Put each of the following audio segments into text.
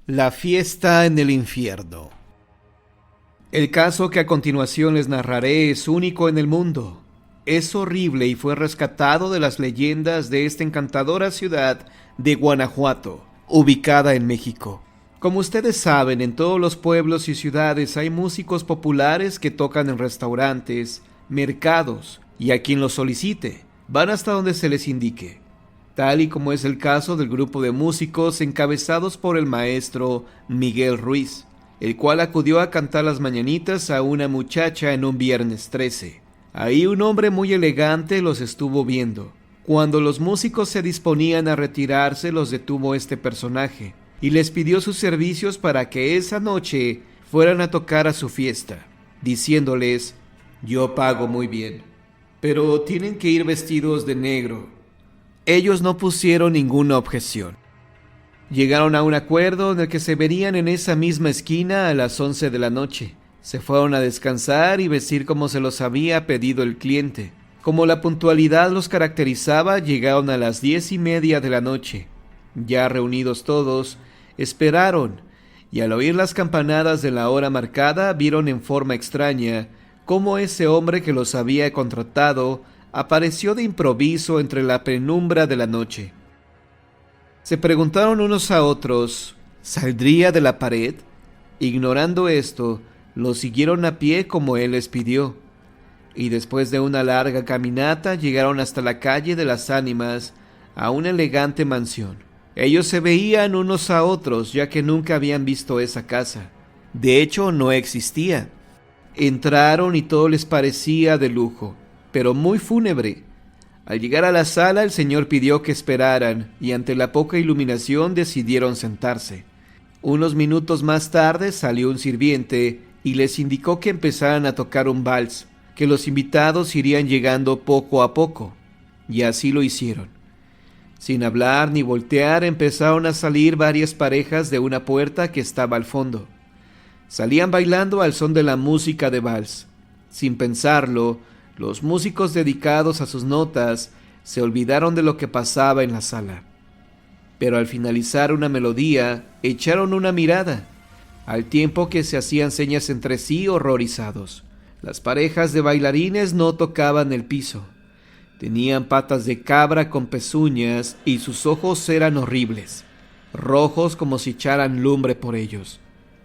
La fiesta en el infierno. El caso que a continuación les narraré es único en el mundo. Es horrible y fue rescatado de las leyendas de esta encantadora ciudad de Guanajuato, ubicada en México. Como ustedes saben, en todos los pueblos y ciudades hay músicos populares que tocan en restaurantes, mercados, y a quien lo solicite, van hasta donde se les indique. Tal y como es el caso del grupo de músicos encabezados por el maestro Miguel Ruiz, el cual acudió a cantar las mañanitas a una muchacha en un viernes 13. Ahí un hombre muy elegante los estuvo viendo. Cuando los músicos se disponían a retirarse, los detuvo este personaje y les pidió sus servicios para que esa noche fueran a tocar a su fiesta, diciéndoles: «Yo pago muy bien, pero tienen que ir vestidos de negro». Ellos no pusieron ninguna objeción. Llegaron a un acuerdo en el que se verían en esa misma esquina a las 11 de la noche. Se fueron a descansar y vestir como se los había pedido el cliente. Como la puntualidad los caracterizaba, llegaron a las 10:30 de la noche. Ya reunidos todos, esperaron, y al oír las campanadas de la hora marcada, vieron en forma extraña cómo ese hombre que los había contratado apareció de improviso entre la penumbra de la noche. Se preguntaron unos a otros, ¿saldría de la pared? Ignorando esto, lo siguieron a pie como él les pidió, y después de una larga caminata llegaron hasta la calle de las Ánimas, a una elegante mansión. Ellos se veían unos a otros, ya que nunca habían visto esa casa. De hecho, no existía. Entraron y todo les parecía de lujo, pero muy fúnebre. Al llegar a la sala, el señor pidió que esperaran, y ante la poca iluminación decidieron sentarse. Unos minutos más tarde salió un sirviente y les indicó que empezaran a tocar un vals, que los invitados irían llegando poco a poco, y así lo hicieron. Sin hablar ni voltear, empezaron a salir varias parejas de una puerta que estaba al fondo. Salían bailando al son de la música de vals. Sin pensarlo, los músicos dedicados a sus notas se olvidaron de lo que pasaba en la sala. Pero al finalizar una melodía, echaron una mirada, al tiempo que se hacían señas entre sí horrorizados. Las parejas de bailarines no tocaban el piso. Tenían patas de cabra con pezuñas y sus ojos eran horribles, rojos como si echaran lumbre por ellos.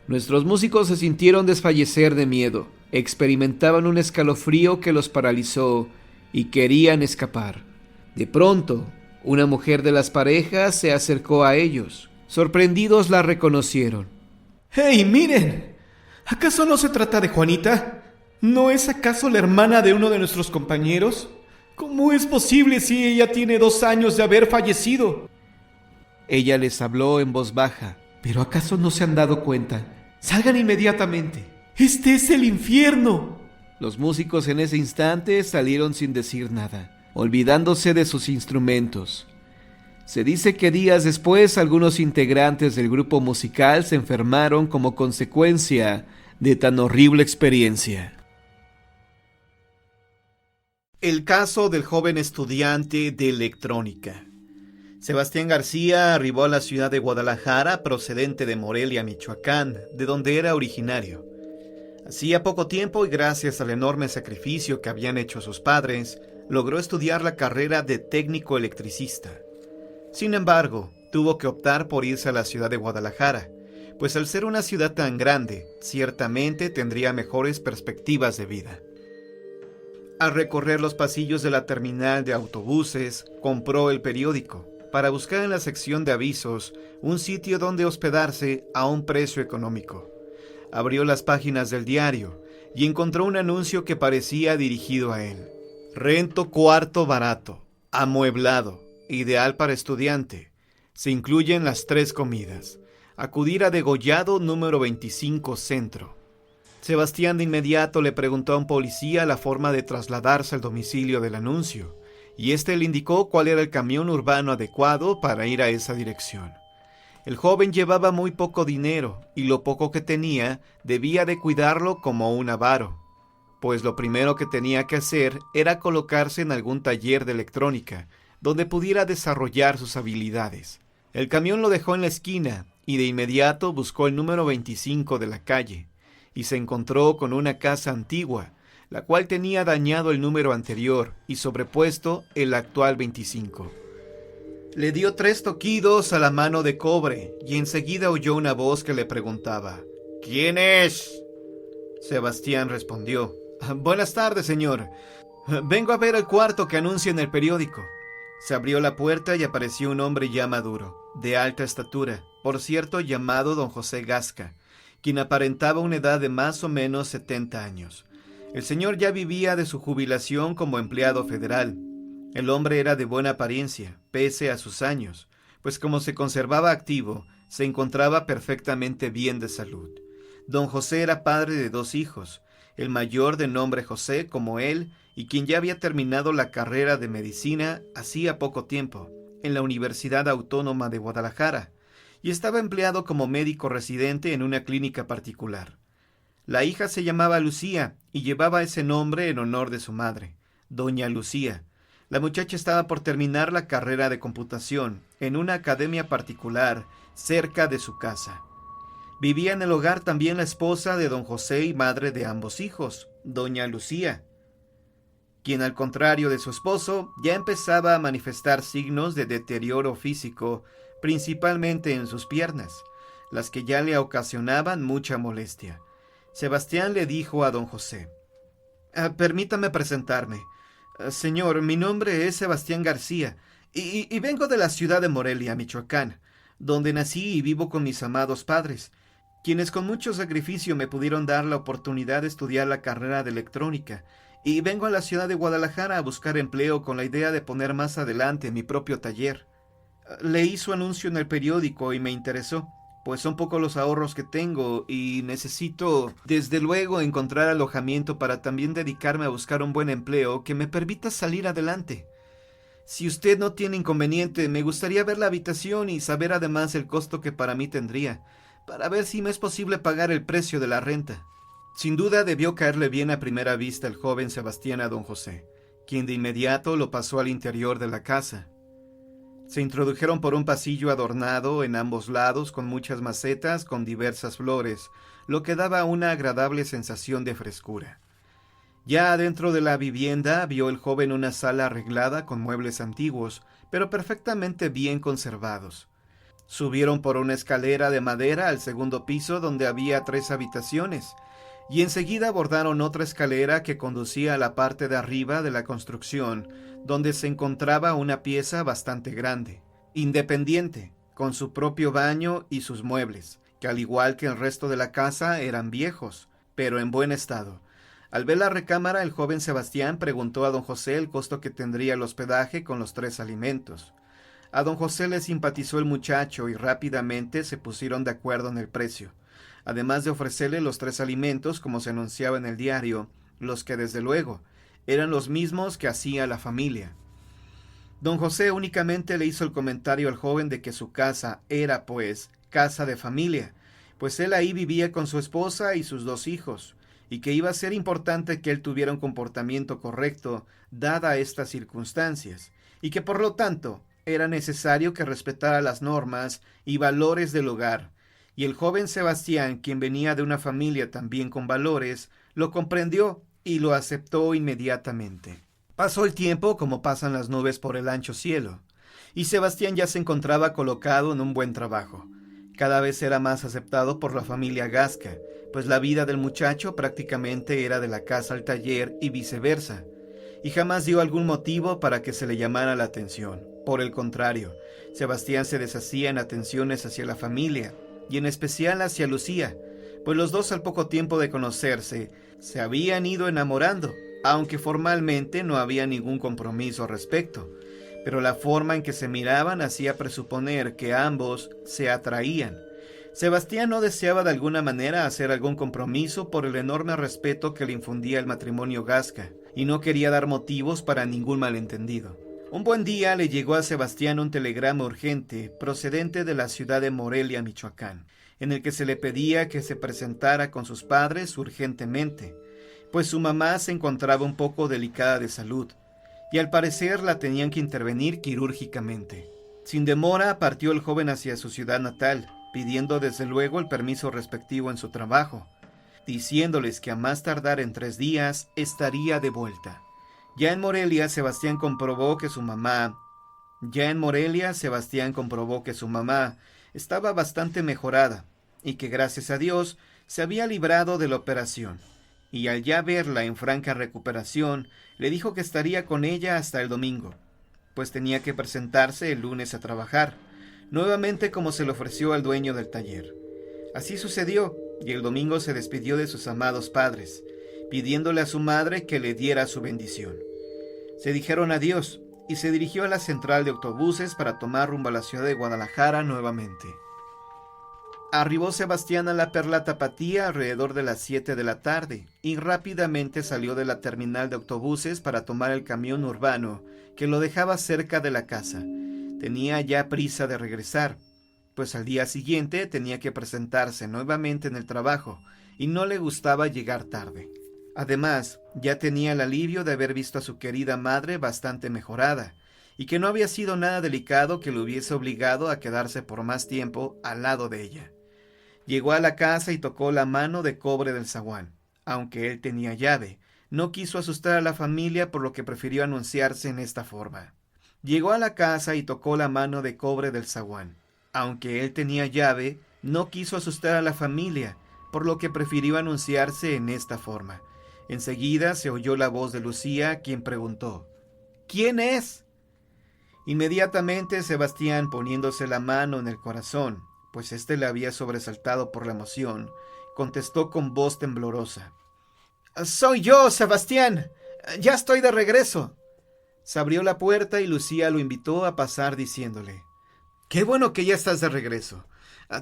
Nuestros músicos se sintieron desfallecer de miedo. Experimentaban un escalofrío que los paralizó y querían escapar. De pronto, una mujer de las parejas se acercó a ellos. Sorprendidos la reconocieron. ¡Hey, miren! ¿Acaso no se trata de Juanita? ¿No es acaso la hermana de uno de nuestros compañeros? ¿Cómo es posible si ella tiene 2 años de haber fallecido? Ella les habló en voz baja. ¿Pero acaso no se han dado cuenta? ¡Salgan inmediatamente! ¡Este es el infierno! Los músicos en ese instante salieron sin decir nada, olvidándose de sus instrumentos. Se dice que días después algunos integrantes del grupo musical se enfermaron como consecuencia de tan horrible experiencia. El caso del joven estudiante de electrónica. Sebastián García arribó a la ciudad de Guadalajara procedente de Morelia, Michoacán, de donde era originario. Hacía poco tiempo y gracias al enorme sacrificio que habían hecho sus padres, logró estudiar la carrera de técnico electricista. Sin embargo, tuvo que optar por irse a la ciudad de Guadalajara, pues al ser una ciudad tan grande, ciertamente tendría mejores perspectivas de vida. Al recorrer los pasillos de la terminal de autobuses, compró el periódico, para buscar en la sección de avisos un sitio donde hospedarse a un precio económico. Abrió las páginas del diario y encontró un anuncio que parecía dirigido a él. Rento cuarto barato, amueblado, ideal para estudiante. Se incluyen las 3 comidas. Acudir a Degollado número 25 Centro. Sebastián de inmediato le preguntó a un policía la forma de trasladarse al domicilio del anuncio, y éste le indicó cuál era el camión urbano adecuado para ir a esa dirección. El joven llevaba muy poco dinero, y lo poco que tenía debía de cuidarlo como un avaro, pues lo primero que tenía que hacer era colocarse en algún taller de electrónica, donde pudiera desarrollar sus habilidades. El camión lo dejó en la esquina, y de inmediato buscó el número 25 de la calle, y se encontró con una casa antigua, la cual tenía dañado el número anterior y sobrepuesto el actual 25. Le dio 3 toquidos a la mano de cobre y enseguida oyó una voz que le preguntaba: ¿Quién es? Sebastián respondió: Buenas tardes, señor. Vengo a ver el cuarto que anuncia en el periódico. Se abrió la puerta y apareció un hombre ya maduro, de alta estatura, por cierto llamado don José Gasca, quien aparentaba una edad de más o menos 70 años. El señor ya vivía de su jubilación como empleado federal. El hombre era de buena apariencia, pese a sus años, pues como se conservaba activo, se encontraba perfectamente bien de salud. Don José era padre de 2 hijos, el mayor de nombre José como él, y quien ya había terminado la carrera de medicina hacía poco tiempo, en la Universidad Autónoma de Guadalajara, y estaba empleado como médico residente en una clínica particular. La hija se llamaba Lucía, y llevaba ese nombre en honor de su madre, doña Lucía. La muchacha estaba por terminar la carrera de computación en una academia particular cerca de su casa. Vivía en el hogar también la esposa de don José y madre de ambos hijos, doña Lucía, quien al contrario de su esposo ya empezaba a manifestar signos de deterioro físico, principalmente en sus piernas, las que ya le ocasionaban mucha molestia. Sebastián le dijo a don José: Permítame presentarme. Señor, mi nombre es Sebastián García, y vengo de la ciudad de Morelia, Michoacán, donde nací y vivo con mis amados padres, quienes con mucho sacrificio me pudieron dar la oportunidad de estudiar la carrera de electrónica, y vengo a la ciudad de Guadalajara a buscar empleo con la idea de poner más adelante mi propio taller. Leí su anuncio en el periódico y me interesó, pues son pocos los ahorros que tengo y necesito, desde luego, encontrar alojamiento para también dedicarme a buscar un buen empleo que me permita salir adelante. Si usted no tiene inconveniente, me gustaría ver la habitación y saber además el costo que para mí tendría, para ver si me es posible pagar el precio de la renta. Sin duda debió caerle bien a primera vista el joven Sebastián a don José, quien de inmediato lo pasó al interior de la casa. Se introdujeron por un pasillo adornado en ambos lados con muchas macetas con diversas flores, lo que daba una agradable sensación de frescura. Ya adentro de la vivienda vio el joven una sala arreglada con muebles antiguos, pero perfectamente bien conservados. Subieron por una escalera de madera al segundo piso donde había 3 habitaciones, y enseguida abordaron otra escalera que conducía a la parte de arriba de la construcción, donde se encontraba una pieza bastante grande, independiente, con su propio baño y sus muebles, que al igual que el resto de la casa eran viejos, pero en buen estado. Al ver la recámara, el joven Sebastián preguntó a don José el costo que tendría el hospedaje con los 3 alimentos. A don José le simpatizó el muchacho y rápidamente se pusieron de acuerdo en el precio, además de ofrecerle los 3 alimentos como se anunciaba en el diario, los que desde luego eran los mismos que hacía la familia. Don José únicamente le hizo el comentario al joven de que su casa era, pues, casa de familia, pues él ahí vivía con su esposa y sus 2 hijos, y que iba a ser importante que él tuviera un comportamiento correcto dada estas circunstancias, y que por lo tanto era necesario que respetara las normas y valores del hogar, y el joven Sebastián, quien venía de una familia también con valores, lo comprendió y lo aceptó inmediatamente. Pasó el tiempo como pasan las nubes por el ancho cielo, y Sebastián ya se encontraba colocado en un buen trabajo. Cada vez era más aceptado por la familia Gasca, pues la vida del muchacho prácticamente era de la casa al taller y viceversa, y jamás dio algún motivo para que se le llamara la atención. Por el contrario, Sebastián se deshacía en atenciones hacia la familia, y en especial hacia Lucía, pues los dos al poco tiempo de conocerse se habían ido enamorando, aunque formalmente no había ningún compromiso al respecto, pero la forma en que se miraban hacía presuponer que ambos se atraían. Sebastián no deseaba de alguna manera hacer algún compromiso por el enorme respeto que le infundía el matrimonio Gasca, y no quería dar motivos para ningún malentendido. Un buen día le llegó a Sebastián un telegrama urgente procedente de la ciudad de Morelia, Michoacán, en el que se le pedía que se presentara con sus padres urgentemente, pues su mamá se encontraba un poco delicada de salud, y al parecer la tenían que intervenir quirúrgicamente. Sin demora partió el joven hacia su ciudad natal, pidiendo desde luego el permiso respectivo en su trabajo, diciéndoles que a más tardar en 3 días estaría de vuelta. Ya en Morelia, Sebastián comprobó que su mamá estaba bastante mejorada y que gracias a Dios se había librado de la operación, y al ya verla en franca recuperación, le dijo que estaría con ella hasta el domingo, pues tenía que presentarse el lunes a trabajar, nuevamente como se le ofreció al dueño del taller. Así sucedió, y el domingo se despidió de sus amados padres, pidiéndole a su madre que le diera su bendición. Se dijeron adiós, y se dirigió a la central de autobuses para tomar rumbo a la ciudad de Guadalajara nuevamente. Arribó Sebastián a la Perla Tapatía alrededor de las 7 de la tarde y rápidamente salió de la terminal de autobuses para tomar el camión urbano que lo dejaba cerca de la casa. Tenía ya prisa de regresar, pues al día siguiente tenía que presentarse nuevamente en el trabajo y no le gustaba llegar tarde. Además, ya tenía el alivio de haber visto a su querida madre bastante mejorada, y que no había sido nada delicado que lo hubiese obligado a quedarse por más tiempo al lado de ella. Llegó a la casa y tocó la mano de cobre del zaguán. Aunque él tenía llave, no quiso asustar a la familia, por lo que prefirió anunciarse en esta forma. Llegó a la casa y tocó la mano de cobre del zaguán. Aunque él tenía llave, no quiso asustar a la familia, por lo que prefirió anunciarse en esta forma. Enseguida se oyó la voz de Lucía, quien preguntó: ¿Quién es? Inmediatamente Sebastián, poniéndose la mano en el corazón, pues éste le había sobresaltado por la emoción, contestó con voz temblorosa: «Soy yo, Sebastián. Ya estoy de regreso». Se abrió la puerta y Lucía lo invitó a pasar diciéndole: «Qué bueno que ya estás de regreso.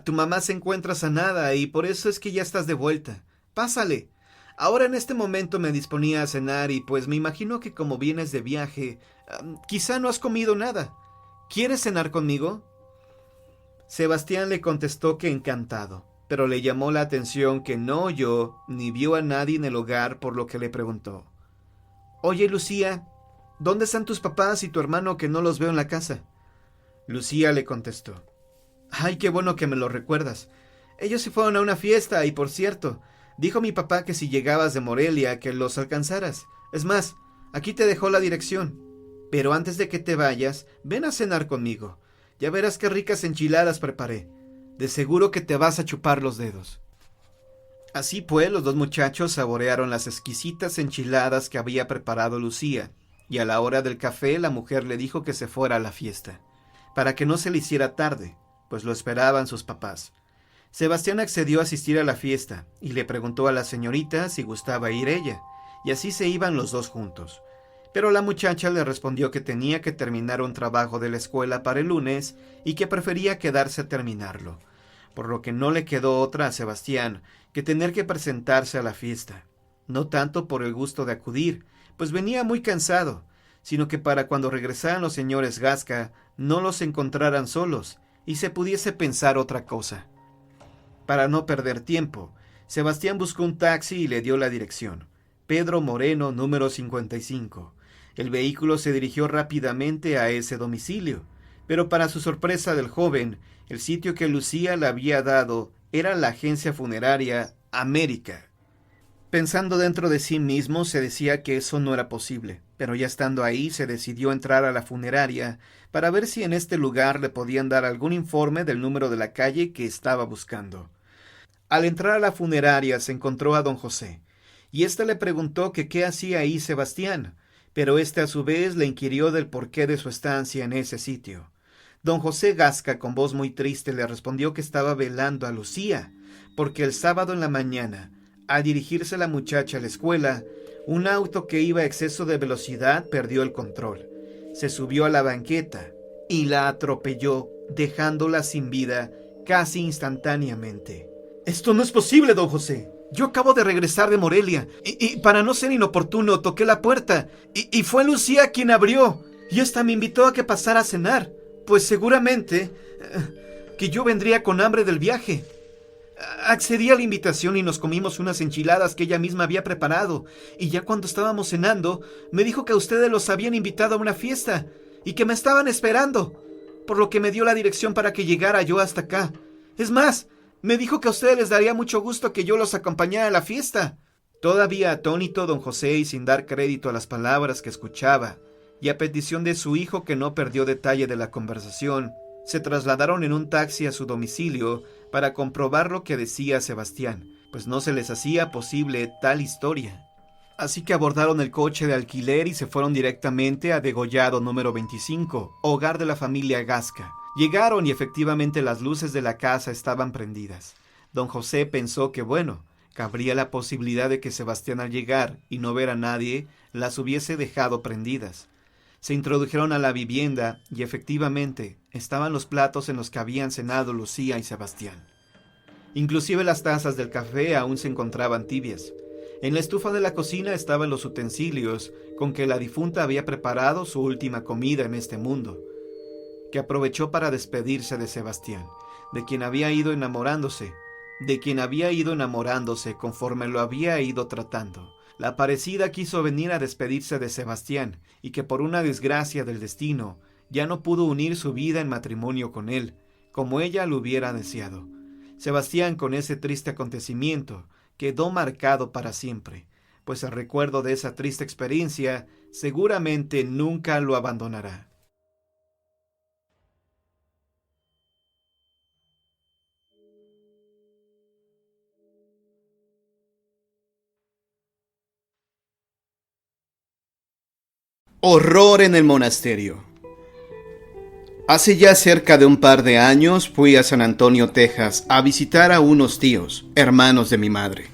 Tu mamá se encuentra sanada y por eso es que ya estás de vuelta. Pásale. Ahora en este momento me disponía a cenar y pues me imagino que como vienes de viaje, quizá no has comido nada. ¿Quieres cenar conmigo?». Sebastián le contestó que encantado, pero le llamó la atención que no oyó ni vio a nadie en el hogar, por lo que le preguntó: «Oye, Lucía, ¿dónde están tus papás y tu hermano que no los veo en la casa?». Lucía le contestó: «Ay, qué bueno que me lo recuerdas. Ellos se fueron a una fiesta y, por cierto, dijo mi papá que si llegabas de Morelia que los alcanzaras. Es más, aquí te dejó la dirección. Pero antes de que te vayas, ven a cenar conmigo. Ya verás qué ricas enchiladas preparé. De seguro que te vas a chupar los dedos». Así pues, los dos muchachos saborearon las exquisitas enchiladas que había preparado Lucía, y a la hora del café la mujer le dijo que se fuera a la fiesta, para que no se le hiciera tarde, pues lo esperaban sus papás. Sebastián accedió a asistir a la fiesta, y le preguntó a la señorita si gustaba ir ella, y así se iban los dos juntos. Pero la muchacha le respondió que tenía que terminar un trabajo de la escuela para el lunes y que prefería quedarse a terminarlo, por lo que no le quedó otra a Sebastián que tener que presentarse a la fiesta, no tanto por el gusto de acudir, pues venía muy cansado, sino que para cuando regresaran los señores Gasca no los encontraran solos y se pudiese pensar otra cosa. Para no perder tiempo, Sebastián buscó un taxi y le dio la dirección: Pedro Moreno, número 55. El vehículo se dirigió rápidamente a ese domicilio, pero para su sorpresa del joven, el sitio que Lucía le había dado era la agencia funeraria América. Pensando dentro de sí mismo, se decía que eso no era posible, pero ya estando ahí se decidió entrar a la funeraria para ver si en este lugar le podían dar algún informe del número de la calle que estaba buscando. Al entrar a la funeraria se encontró a don José, y éste le preguntó que qué hacía ahí Sebastián, pero éste a su vez le inquirió del porqué de su estancia en ese sitio. Don José Gasca, con voz muy triste, le respondió que estaba velando a Lucía, porque el sábado en la mañana, al dirigirse la muchacha a la escuela, un auto que iba a exceso de velocidad perdió el control. Se subió a la banqueta y la atropelló, dejándola sin vida casi instantáneamente. «Esto no es posible, don José. Yo acabo de regresar de Morelia y para no ser inoportuno toqué la puerta y fue Lucía quien abrió y hasta me invitó a que pasara a cenar, pues seguramente que yo vendría con hambre del viaje. Accedí a la invitación y nos comimos unas enchiladas que ella misma había preparado, y ya cuando estábamos cenando me dijo que a ustedes los habían invitado a una fiesta y que me estaban esperando, por lo que me dio la dirección para que llegara yo hasta acá, Es más, me dijo que a ustedes les daría mucho gusto que yo los acompañara a la fiesta. Todavía atónito, don José, y sin dar crédito a las palabras que escuchaba, y a petición de su hijo que no perdió detalle de la conversación, se trasladaron en un taxi a su domicilio para comprobar lo que decía Sebastián, pues no se les hacía posible tal historia. Así que abordaron el coche de alquiler y se fueron directamente a Degollado número 25, hogar de la familia Gasca. Llegaron y efectivamente las luces de la casa estaban prendidas. Don José pensó que cabría la posibilidad de que Sebastián al llegar y no ver a nadie, las hubiese dejado prendidas. Se introdujeron a la vivienda y efectivamente estaban los platos en los que habían cenado Lucía y Sebastián. Inclusive las tazas del café aún se encontraban tibias. En la estufa de la cocina estaban los utensilios con que la difunta había preparado su última comida en este mundo, que aprovechó para despedirse de Sebastián, de quien había ido enamorándose conforme lo había ido tratando. La aparecida quiso venir a despedirse de Sebastián y que por una desgracia del destino ya no pudo unir su vida en matrimonio con él, como ella lo hubiera deseado. Sebastián, con ese triste acontecimiento, quedó marcado para siempre, pues el recuerdo de esa triste experiencia seguramente nunca lo abandonará. Horror en el monasterio. Hace ya cerca de un par de años fui a San Antonio, Texas, a visitar a unos tíos, hermanos de mi madre.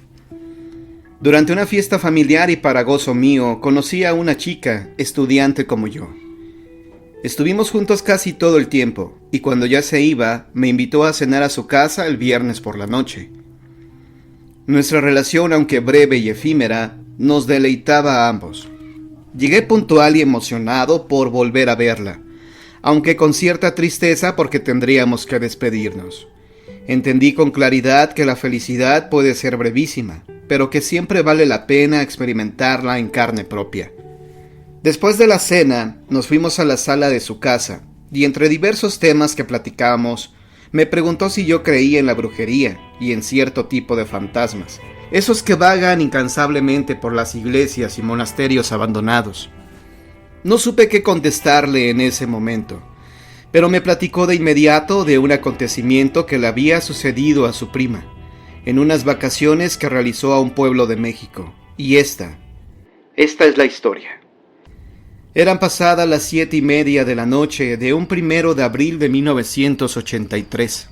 Durante una fiesta familiar y para gozo mío, conocí a una chica, estudiante como yo. Estuvimos juntos casi todo el tiempo, y cuando ya se iba, me invitó a cenar a su casa el viernes por la noche. Nuestra relación, aunque breve y efímera, nos deleitaba a ambos. Llegué puntual y emocionado por volver a verla, aunque con cierta tristeza porque tendríamos que despedirnos. Entendí con claridad que la felicidad puede ser brevísima, pero que siempre vale la pena experimentarla en carne propia. Después de la cena, nos fuimos a la sala de su casa, y entre diversos temas que platicábamos, me preguntó si yo creía en la brujería y en cierto tipo de fantasmas, esos que vagan incansablemente por las iglesias y monasterios abandonados. No supe qué contestarle en ese momento, pero me platicó de inmediato de un acontecimiento que le había sucedido a su prima, en unas vacaciones que realizó a un pueblo de México. Y esta es la historia. Eran pasadas las 7:30 de la noche de un 1 de abril de 1983.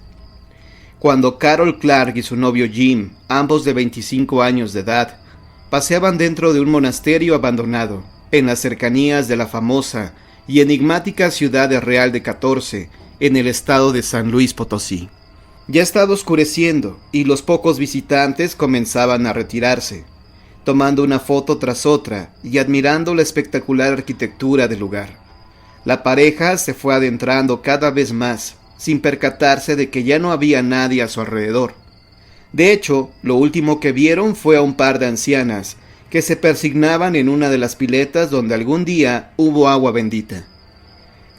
Cuando Carol Clark y su novio Jim, ambos de 25 años de edad, paseaban dentro de un monasterio abandonado, en las cercanías de la famosa y enigmática ciudad de Real de 14, en el estado de San Luis Potosí. Ya estaba oscureciendo y los pocos visitantes comenzaban a retirarse, tomando una foto tras otra y admirando la espectacular arquitectura del lugar. La pareja se fue adentrando cada vez más, sin percatarse de que ya no había nadie a su alrededor. De hecho, lo último que vieron fue a un par de ancianas que se persignaban en una de las piletas donde algún día hubo agua bendita.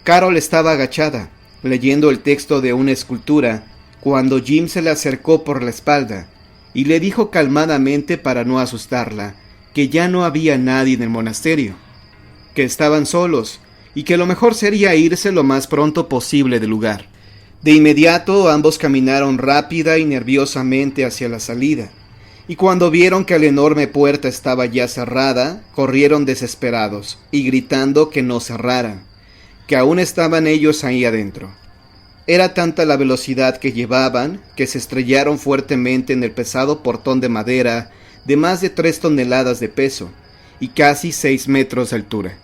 Carol estaba agachada, leyendo el texto de una escultura, cuando Jim se le acercó por la espalda y le dijo calmadamente para no asustarla que ya no había nadie en el monasterio, que estaban solos y que lo mejor sería irse lo más pronto posible del lugar. De inmediato ambos caminaron rápida y nerviosamente hacia la salida, y cuando vieron que la enorme puerta estaba ya cerrada, corrieron desesperados y gritando que no cerraran, que aún estaban ellos ahí adentro. Era tanta la velocidad que llevaban que se estrellaron fuertemente en el pesado portón de madera de más de 3 toneladas de peso y casi 6 metros de altura.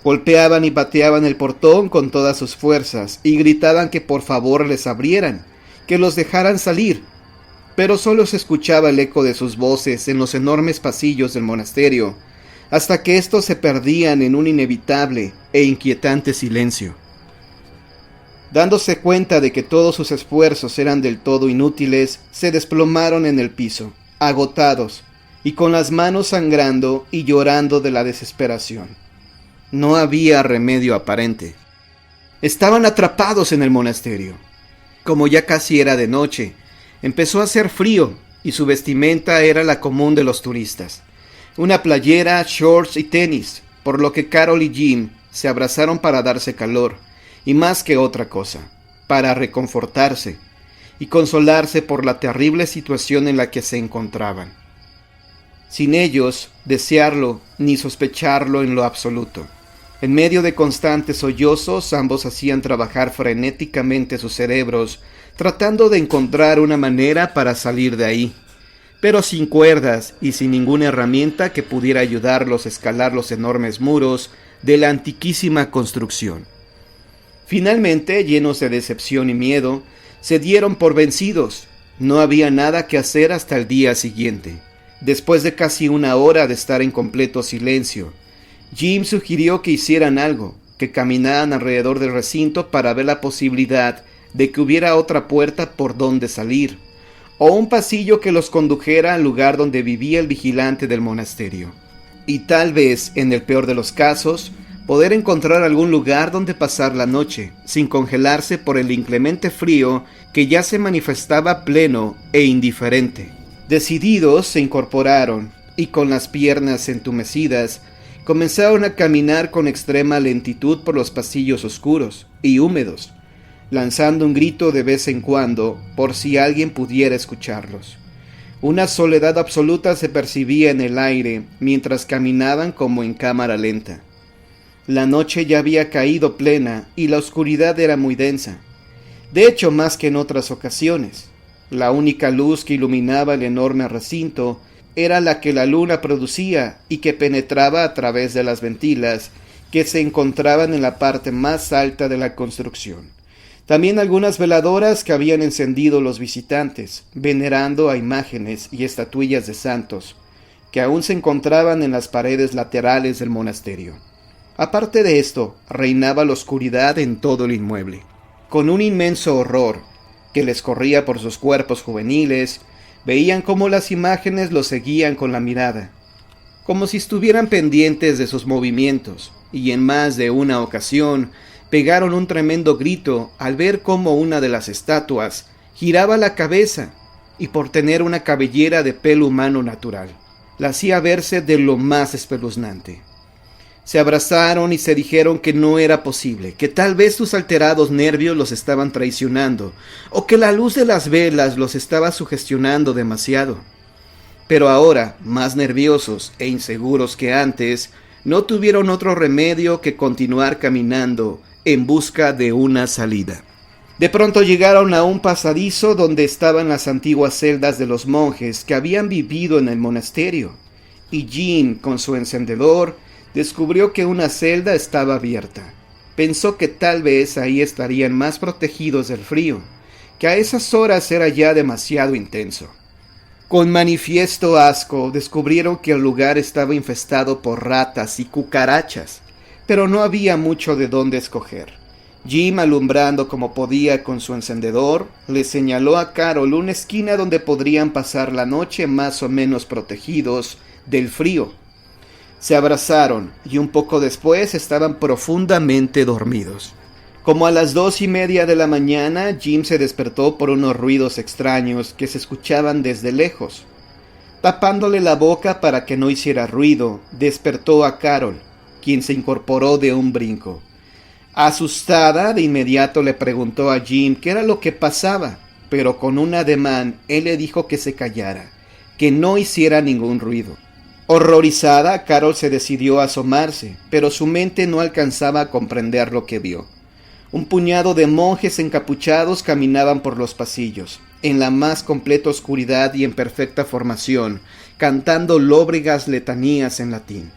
Golpeaban y pateaban el portón con todas sus fuerzas y gritaban que por favor les abrieran, que los dejaran salir, pero solo se escuchaba el eco de sus voces en los enormes pasillos del monasterio, hasta que estos se perdían en un inevitable e inquietante silencio. Dándose cuenta de que todos sus esfuerzos eran del todo inútiles, se desplomaron en el piso, agotados, y con las manos sangrando y llorando de la desesperación. No había remedio aparente. Estaban atrapados en el monasterio. Como ya casi era de noche, empezó a hacer frío y su vestimenta era la común de los turistas. Una playera, shorts y tenis, por lo que Carol y Jim se abrazaron para darse calor, y más que otra cosa, para reconfortarse y consolarse por la terrible situación en la que se encontraban. Sin ellos desearlo ni sospecharlo en lo absoluto. En medio de constantes sollozos, ambos hacían trabajar frenéticamente sus cerebros, tratando de encontrar una manera para salir de ahí, pero sin cuerdas y sin ninguna herramienta que pudiera ayudarlos a escalar los enormes muros de la antiquísima construcción. Finalmente, llenos de decepción y miedo, se dieron por vencidos. No había nada que hacer hasta el día siguiente. Después de casi una hora de estar en completo silencio, Jim sugirió que hicieran algo, que caminaran alrededor del recinto para ver la posibilidad de que hubiera otra puerta por donde salir, o un pasillo que los condujera al lugar donde vivía el vigilante del monasterio. Y tal vez, en el peor de los casos, poder encontrar algún lugar donde pasar la noche, sin congelarse por el inclemente frío que ya se manifestaba pleno e indiferente. Decididos, se incorporaron, y con las piernas entumecidas, comenzaron a caminar con extrema lentitud por los pasillos oscuros y húmedos, lanzando un grito de vez en cuando por si alguien pudiera escucharlos. Una soledad absoluta se percibía en el aire mientras caminaban como en cámara lenta. La noche ya había caído plena y la oscuridad era muy densa. De hecho, más que en otras ocasiones. La única luz que iluminaba el enorme recinto era la que la luna producía y que penetraba a través de las ventilas que se encontraban en la parte más alta de la construcción. También algunas veladoras que habían encendido los visitantes, venerando a imágenes y estatuillas de santos, que aún se encontraban en las paredes laterales del monasterio. Aparte de esto, reinaba la oscuridad en todo el inmueble. Con un inmenso horror que les corría por sus cuerpos juveniles, veían cómo las imágenes los seguían con la mirada, como si estuvieran pendientes de sus movimientos, y en más de una ocasión pegaron un tremendo grito al ver cómo una de las estatuas giraba la cabeza, y por tener una cabellera de pelo humano natural, la hacía verse de lo más espeluznante. Se abrazaron y se dijeron que no era posible, que tal vez sus alterados nervios los estaban traicionando, o que la luz de las velas los estaba sugestionando demasiado. Pero ahora, más nerviosos e inseguros que antes, no tuvieron otro remedio que continuar caminando en busca de una salida. De pronto llegaron a un pasadizo donde estaban las antiguas celdas de los monjes que habían vivido en el monasterio, y Jim, con su encendedor, descubrió que una celda estaba abierta. Pensó que tal vez ahí estarían más protegidos del frío, que a esas horas era ya demasiado intenso. Con manifiesto asco descubrieron que el lugar estaba infestado por ratas y cucarachas, pero no había mucho de dónde escoger. Jim, alumbrando como podía con su encendedor, le señaló a Carol una esquina donde podrían pasar la noche más o menos protegidos del frío. Se abrazaron y un poco después estaban profundamente dormidos. Como a las 2:30 de la mañana, Jim se despertó por unos ruidos extraños que se escuchaban desde lejos. Tapándole la boca para que no hiciera ruido, despertó a Carol, quien se incorporó de un brinco. Asustada, de inmediato le preguntó a Jim qué era lo que pasaba, pero con un ademán él le dijo que se callara, que no hiciera ningún ruido. Horrorizada, Carol se decidió a asomarse, pero su mente no alcanzaba a comprender lo que vio. Un puñado de monjes encapuchados caminaban por los pasillos, en la más completa oscuridad y en perfecta formación, cantando lóbregas letanías en latín.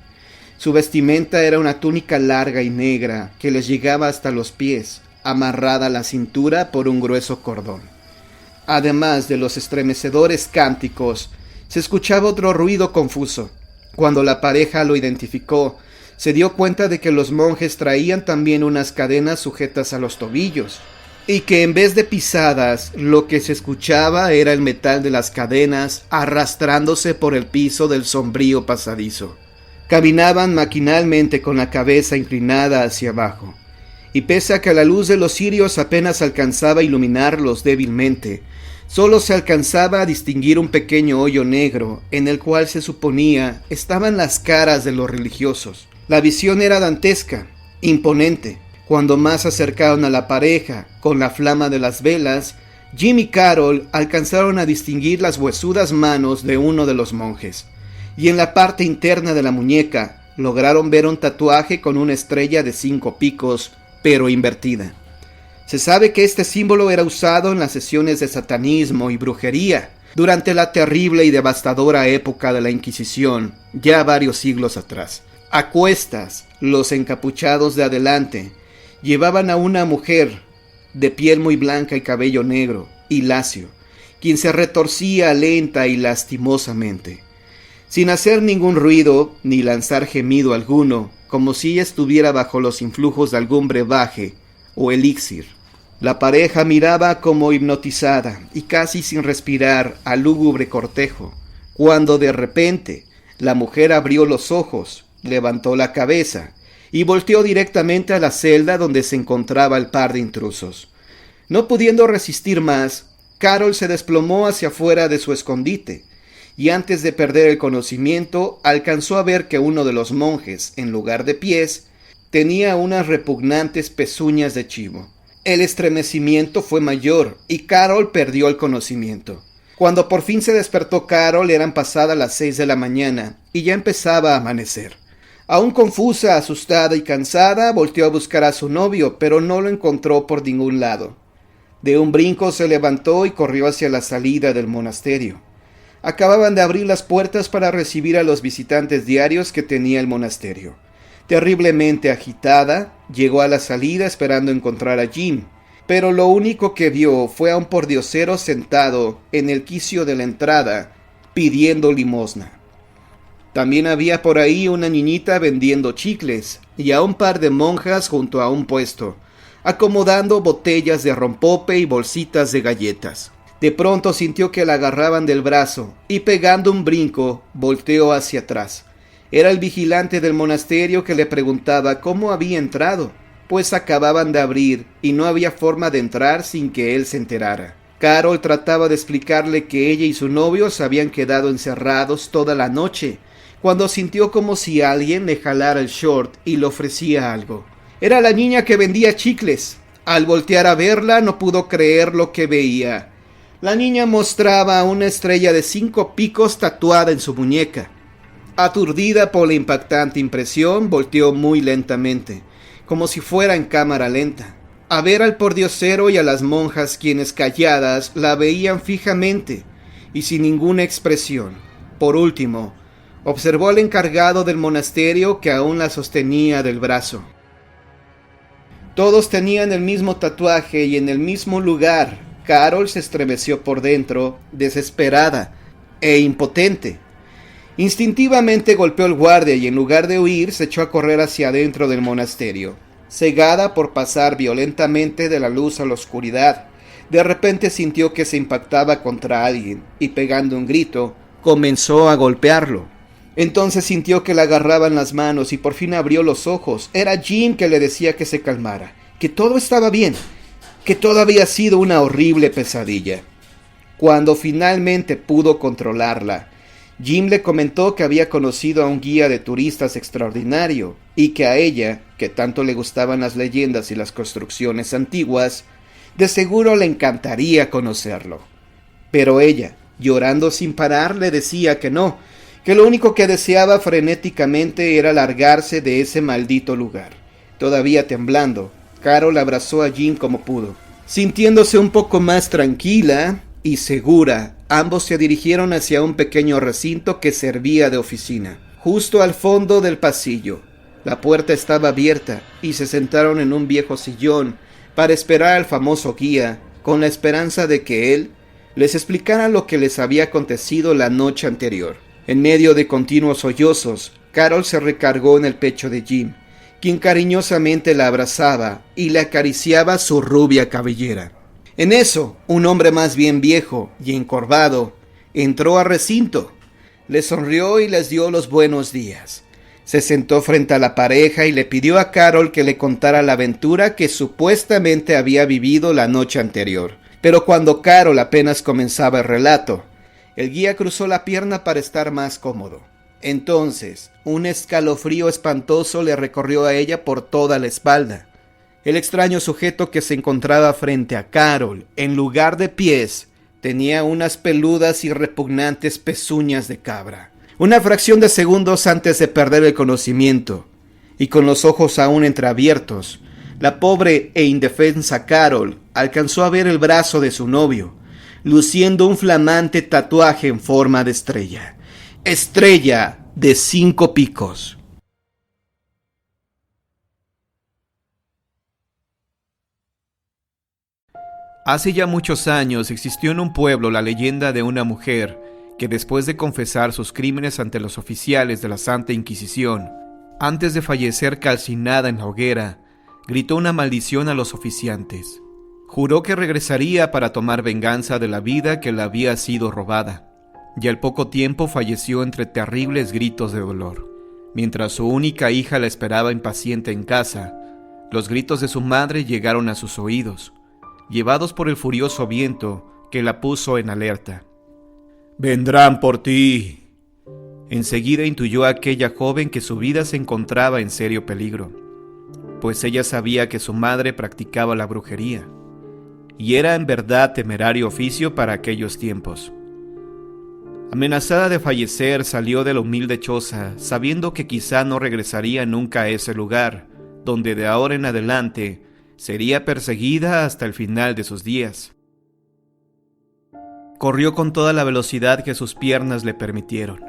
Su vestimenta era una túnica larga y negra que les llegaba hasta los pies, amarrada a la cintura por un grueso cordón. Además de los estremecedores cánticos, se escuchaba otro ruido confuso. Cuando la pareja lo identificó, se dio cuenta de que los monjes traían también unas cadenas sujetas a los tobillos, y que en vez de pisadas, lo que se escuchaba era el metal de las cadenas arrastrándose por el piso del sombrío pasadizo. Caminaban maquinalmente con la cabeza inclinada hacia abajo, y pese a que la luz de los cirios apenas alcanzaba a iluminarlos débilmente, solo se alcanzaba a distinguir un pequeño hoyo negro en el cual se suponía estaban las caras de los religiosos. La visión era dantesca, imponente. Cuando más se acercaron a la pareja, con la flama de las velas, Jim y Carol alcanzaron a distinguir las huesudas manos de uno de los monjes, y en la parte interna de la muñeca lograron ver un tatuaje con una estrella de 5 picos, pero invertida. Se sabe que este símbolo era usado en las sesiones de satanismo y brujería durante la terrible y devastadora época de la Inquisición, ya varios siglos atrás. A cuestas, los encapuchados de adelante llevaban a una mujer de piel muy blanca y cabello negro y lacio, quien se retorcía lenta y lastimosamente, sin hacer ningún ruido ni lanzar gemido alguno, como si ella estuviera bajo los influjos de algún brebaje o elixir. La pareja miraba como hipnotizada y casi sin respirar al lúgubre cortejo, cuando de repente la mujer abrió los ojos, levantó la cabeza y volteó directamente a la celda donde se encontraba el par de intrusos. No pudiendo resistir más, Carol se desplomó hacia afuera de su escondite, y antes de perder el conocimiento, alcanzó a ver que uno de los monjes, en lugar de pies, tenía unas repugnantes pezuñas de chivo. El estremecimiento fue mayor, y Carol perdió el conocimiento. Cuando por fin se despertó Carol, eran pasadas las 6 de la mañana, y ya empezaba a amanecer. Aún confusa, asustada y cansada, volteó a buscar a su novio, pero no lo encontró por ningún lado. De un brinco se levantó y corrió hacia la salida del monasterio. Acababan de abrir las puertas para recibir a los visitantes diarios que tenía el monasterio. Terriblemente agitada, llegó a la salida esperando encontrar a Jim, pero lo único que vio fue a un pordiosero sentado en el quicio de la entrada, pidiendo limosna. También había por ahí una niñita vendiendo chicles y a un par de monjas junto a un puesto, acomodando botellas de rompope y bolsitas de galletas. De pronto sintió que la agarraban del brazo y pegando un brinco, volteó hacia atrás. Era el vigilante del monasterio que le preguntaba cómo había entrado, pues acababan de abrir y no había forma de entrar sin que él se enterara. Carol trataba de explicarle que ella y su novio se habían quedado encerrados toda la noche, cuando sintió como si alguien le jalara el short y le ofrecía algo. Era la niña que vendía chicles. Al voltear a verla no pudo creer lo que veía. La niña mostraba una estrella de 5 picos tatuada en su muñeca. Aturdida por la impactante impresión, volteó muy lentamente, como si fuera en cámara lenta, a ver al pordiosero y a las monjas, quienes calladas la veían fijamente y sin ninguna expresión. Por último, observó al encargado del monasterio que aún la sostenía del brazo. Todos tenían el mismo tatuaje y en el mismo lugar. Carol se estremeció por dentro, desesperada e impotente. Instintivamente golpeó al guardia y en lugar de huir se echó a correr hacia adentro del monasterio. Cegada por pasar violentamente de la luz a la oscuridad, de repente sintió que se impactaba contra alguien y pegando un grito, comenzó a golpearlo. Entonces sintió que le agarraban las manos y por fin abrió los ojos. Era Jim que le decía que se calmara, que todo estaba bien, que todo había sido una horrible pesadilla. Cuando finalmente pudo controlarla, Jim le comentó que había conocido a un guía de turistas extraordinario y que a ella, que tanto le gustaban las leyendas y las construcciones antiguas, de seguro le encantaría conocerlo. Pero ella, llorando sin parar, le decía que no, que lo único que deseaba frenéticamente era largarse de ese maldito lugar. Todavía temblando, Carol abrazó a Jim como pudo. Sintiéndose un poco más tranquila y segura, ambos se dirigieron hacia un pequeño recinto que servía de oficina, justo al fondo del pasillo. La puerta estaba abierta y se sentaron en un viejo sillón para esperar al famoso guía, con la esperanza de que él les explicara lo que les había acontecido la noche anterior. En medio de continuos sollozos, Carol se recargó en el pecho de Jim, quien cariñosamente la abrazaba y le acariciaba su rubia cabellera. En eso, un hombre más bien viejo y encorvado entró al recinto, les sonrió y les dio los buenos días. Se sentó frente a la pareja y le pidió a Carol que le contara la aventura que supuestamente había vivido la noche anterior. Pero cuando Carol apenas comenzaba el relato, el guía cruzó la pierna para estar más cómodo. Entonces, un escalofrío espantoso le recorrió a ella por toda la espalda. El extraño sujeto que se encontraba frente a Carol, en lugar de pies, tenía unas peludas y repugnantes pezuñas de cabra. Una fracción de segundos antes de perder el conocimiento, y con los ojos aún entreabiertos, la pobre e indefensa Carol alcanzó a ver el brazo de su novio, luciendo un flamante tatuaje en forma de estrella. Estrella de 5 picos. Hace ya muchos años existió en un pueblo la leyenda de una mujer que después de confesar sus crímenes ante los oficiales de la Santa Inquisición, antes de fallecer calcinada en la hoguera, gritó una maldición a los oficiantes. Juró que regresaría para tomar venganza de la vida que le había sido robada, y al poco tiempo falleció entre terribles gritos de dolor. Mientras su única hija la esperaba impaciente en casa, los gritos de su madre llegaron a sus oídos, llevados por el furioso viento que la puso en alerta. «¡Vendrán por ti!». Enseguida intuyó a aquella joven que su vida se encontraba en serio peligro, pues ella sabía que su madre practicaba la brujería, y era en verdad temerario oficio para aquellos tiempos. Amenazada de fallecer, salió de la humilde choza, sabiendo que quizá no regresaría nunca a ese lugar, donde de ahora en adelante sería perseguida hasta el final de sus días. Corrió con toda la velocidad que sus piernas le permitieron.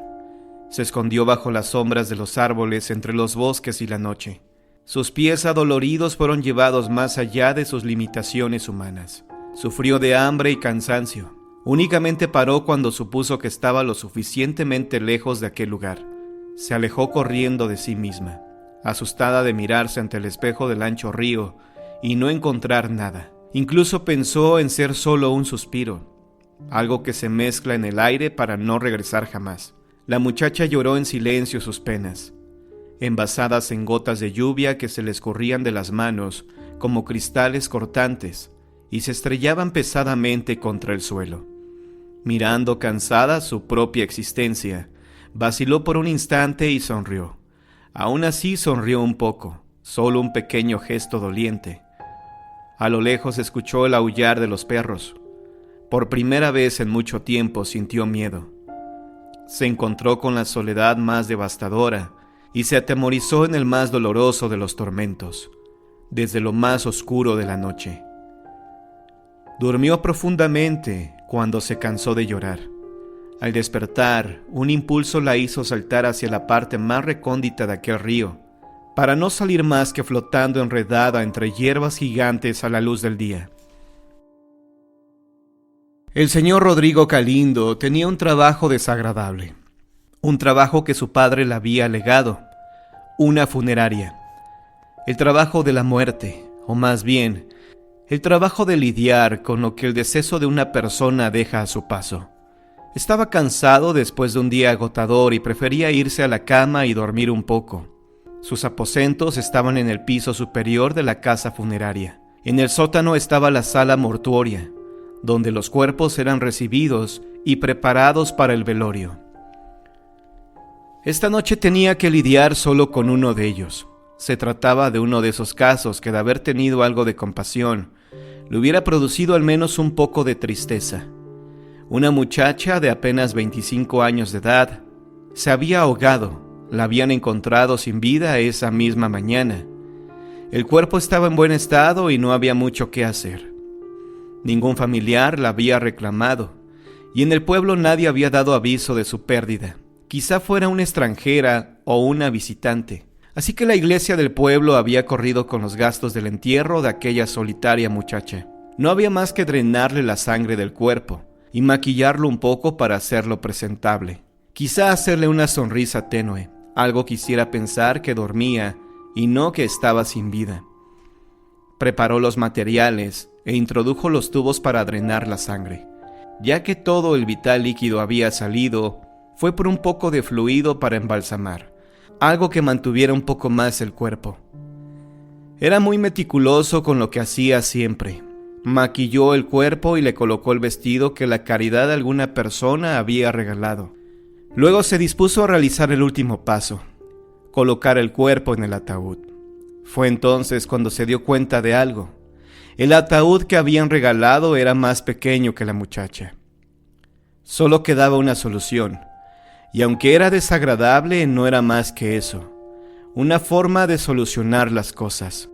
Se escondió bajo las sombras de los árboles entre los bosques y la noche. Sus pies adoloridos fueron llevados más allá de sus limitaciones humanas. Sufrió de hambre y cansancio. Únicamente paró cuando supuso que estaba lo suficientemente lejos de aquel lugar. Se alejó corriendo de sí misma, asustada de mirarse ante el espejo del ancho río y no encontrar nada. Incluso pensó en ser solo un suspiro, algo que se mezcla en el aire para no regresar jamás. La muchacha lloró en silencio sus penas, envasadas en gotas de lluvia que se le escurrían de las manos como cristales cortantes y se estrellaban pesadamente contra el suelo. Mirando cansada su propia existencia, vaciló por un instante y sonrió. Aún así sonrió un poco, solo un pequeño gesto doliente. A lo lejos escuchó el aullar de los perros. Por primera vez en mucho tiempo sintió miedo. Se encontró con la soledad más devastadora y se atemorizó en el más doloroso de los tormentos, desde lo más oscuro de la noche. Durmió profundamente cuando se cansó de llorar. Al despertar, un impulso la hizo saltar hacia la parte más recóndita de aquel río, para no salir más que flotando enredada entre hierbas gigantes a la luz del día. El señor Rodrigo Galindo tenía un trabajo desagradable, un trabajo que su padre le había legado, una funeraria, el trabajo de la muerte, o más bien, el trabajo de lidiar con lo que el deceso de una persona deja a su paso. Estaba cansado después de un día agotador y prefería irse a la cama y dormir un poco. Sus aposentos estaban en el piso superior de la casa funeraria. En el sótano estaba la sala mortuoria, donde los cuerpos eran recibidos y preparados para el velorio. Esta noche tenía que lidiar solo con uno de ellos. Se trataba de uno de esos casos que, de haber tenido algo de compasión, le hubiera producido al menos un poco de tristeza. Una muchacha de apenas 25 años de edad se había ahogado. La habían encontrado sin vida esa misma mañana. El cuerpo estaba en buen estado y no había mucho que hacer. Ningún familiar la había reclamado, y en el pueblo nadie había dado aviso de su pérdida. Quizá fuera una extranjera o una visitante. Así que la iglesia del pueblo había corrido con los gastos del entierro de aquella solitaria muchacha. No había más que drenarle la sangre del cuerpo y maquillarlo un poco para hacerlo presentable. Quizá hacerle una sonrisa tenue. Algo quisiera pensar que dormía y no que estaba sin vida. Preparó los materiales e introdujo los tubos para drenar la sangre. Ya que todo el vital líquido había salido, fue por un poco de fluido para embalsamar. algo que mantuviera un poco más el cuerpo. Era muy meticuloso con lo que hacía siempre. Maquilló el cuerpo y le colocó el vestido que la caridad de alguna persona había regalado. Luego se dispuso a realizar el último paso, colocar el cuerpo en el ataúd. Fue entonces cuando se dio cuenta de algo. El ataúd que habían regalado era más pequeño que la muchacha. Solo quedaba una solución, y aunque era desagradable, no era más que eso, una forma de solucionar las cosas.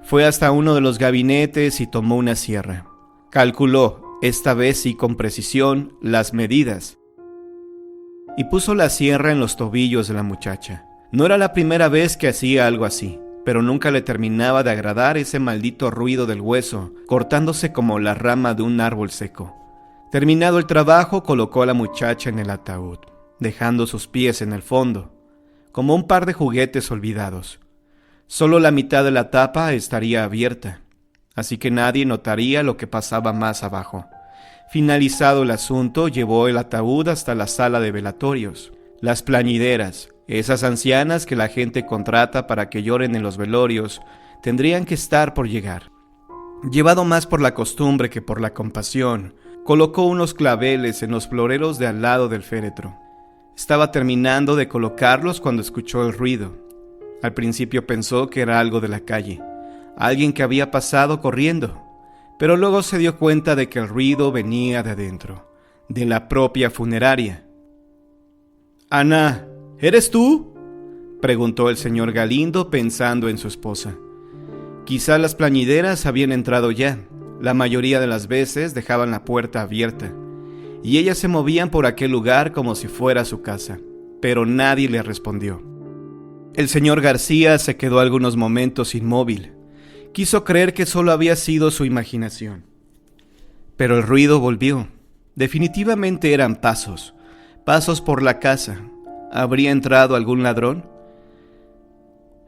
Fue hasta uno de los gabinetes y tomó una sierra. Calculó, esta vez sí con precisión, las medidas, y puso la sierra en los tobillos de la muchacha. No era la primera vez que hacía algo así, pero nunca le terminaba de agradar ese maldito ruido del hueso, cortándose como la rama de un árbol seco. Terminado el trabajo, colocó a la muchacha en el ataúd, dejando sus pies en el fondo, como un par de juguetes olvidados. Solo la mitad de la tapa estaría abierta, así que nadie notaría lo que pasaba más abajo. Finalizado el asunto, llevó el ataúd hasta la sala de velatorios. Las plañideras, esas ancianas que la gente contrata para que lloren en los velorios, tendrían que estar por llegar. Llevado más por la costumbre que por la compasión, colocó unos claveles en los floreros de al lado del féretro. Estaba terminando de colocarlos cuando escuchó el ruido. Al principio pensó que era algo de la calle, alguien que había pasado corriendo, pero luego se dio cuenta de que el ruido venía de adentro, de la propia funeraria. «Ana, ¿eres tú?», preguntó el señor Galindo pensando en su esposa. Quizá las plañideras habían entrado ya. La mayoría de las veces dejaban la puerta abierta, y ellas se movían por aquel lugar como si fuera su casa, pero nadie le respondió. El señor García se quedó algunos momentos inmóvil. Quiso creer que solo había sido su imaginación. Pero el ruido volvió. Definitivamente eran pasos por la casa. ¿Habría entrado algún ladrón?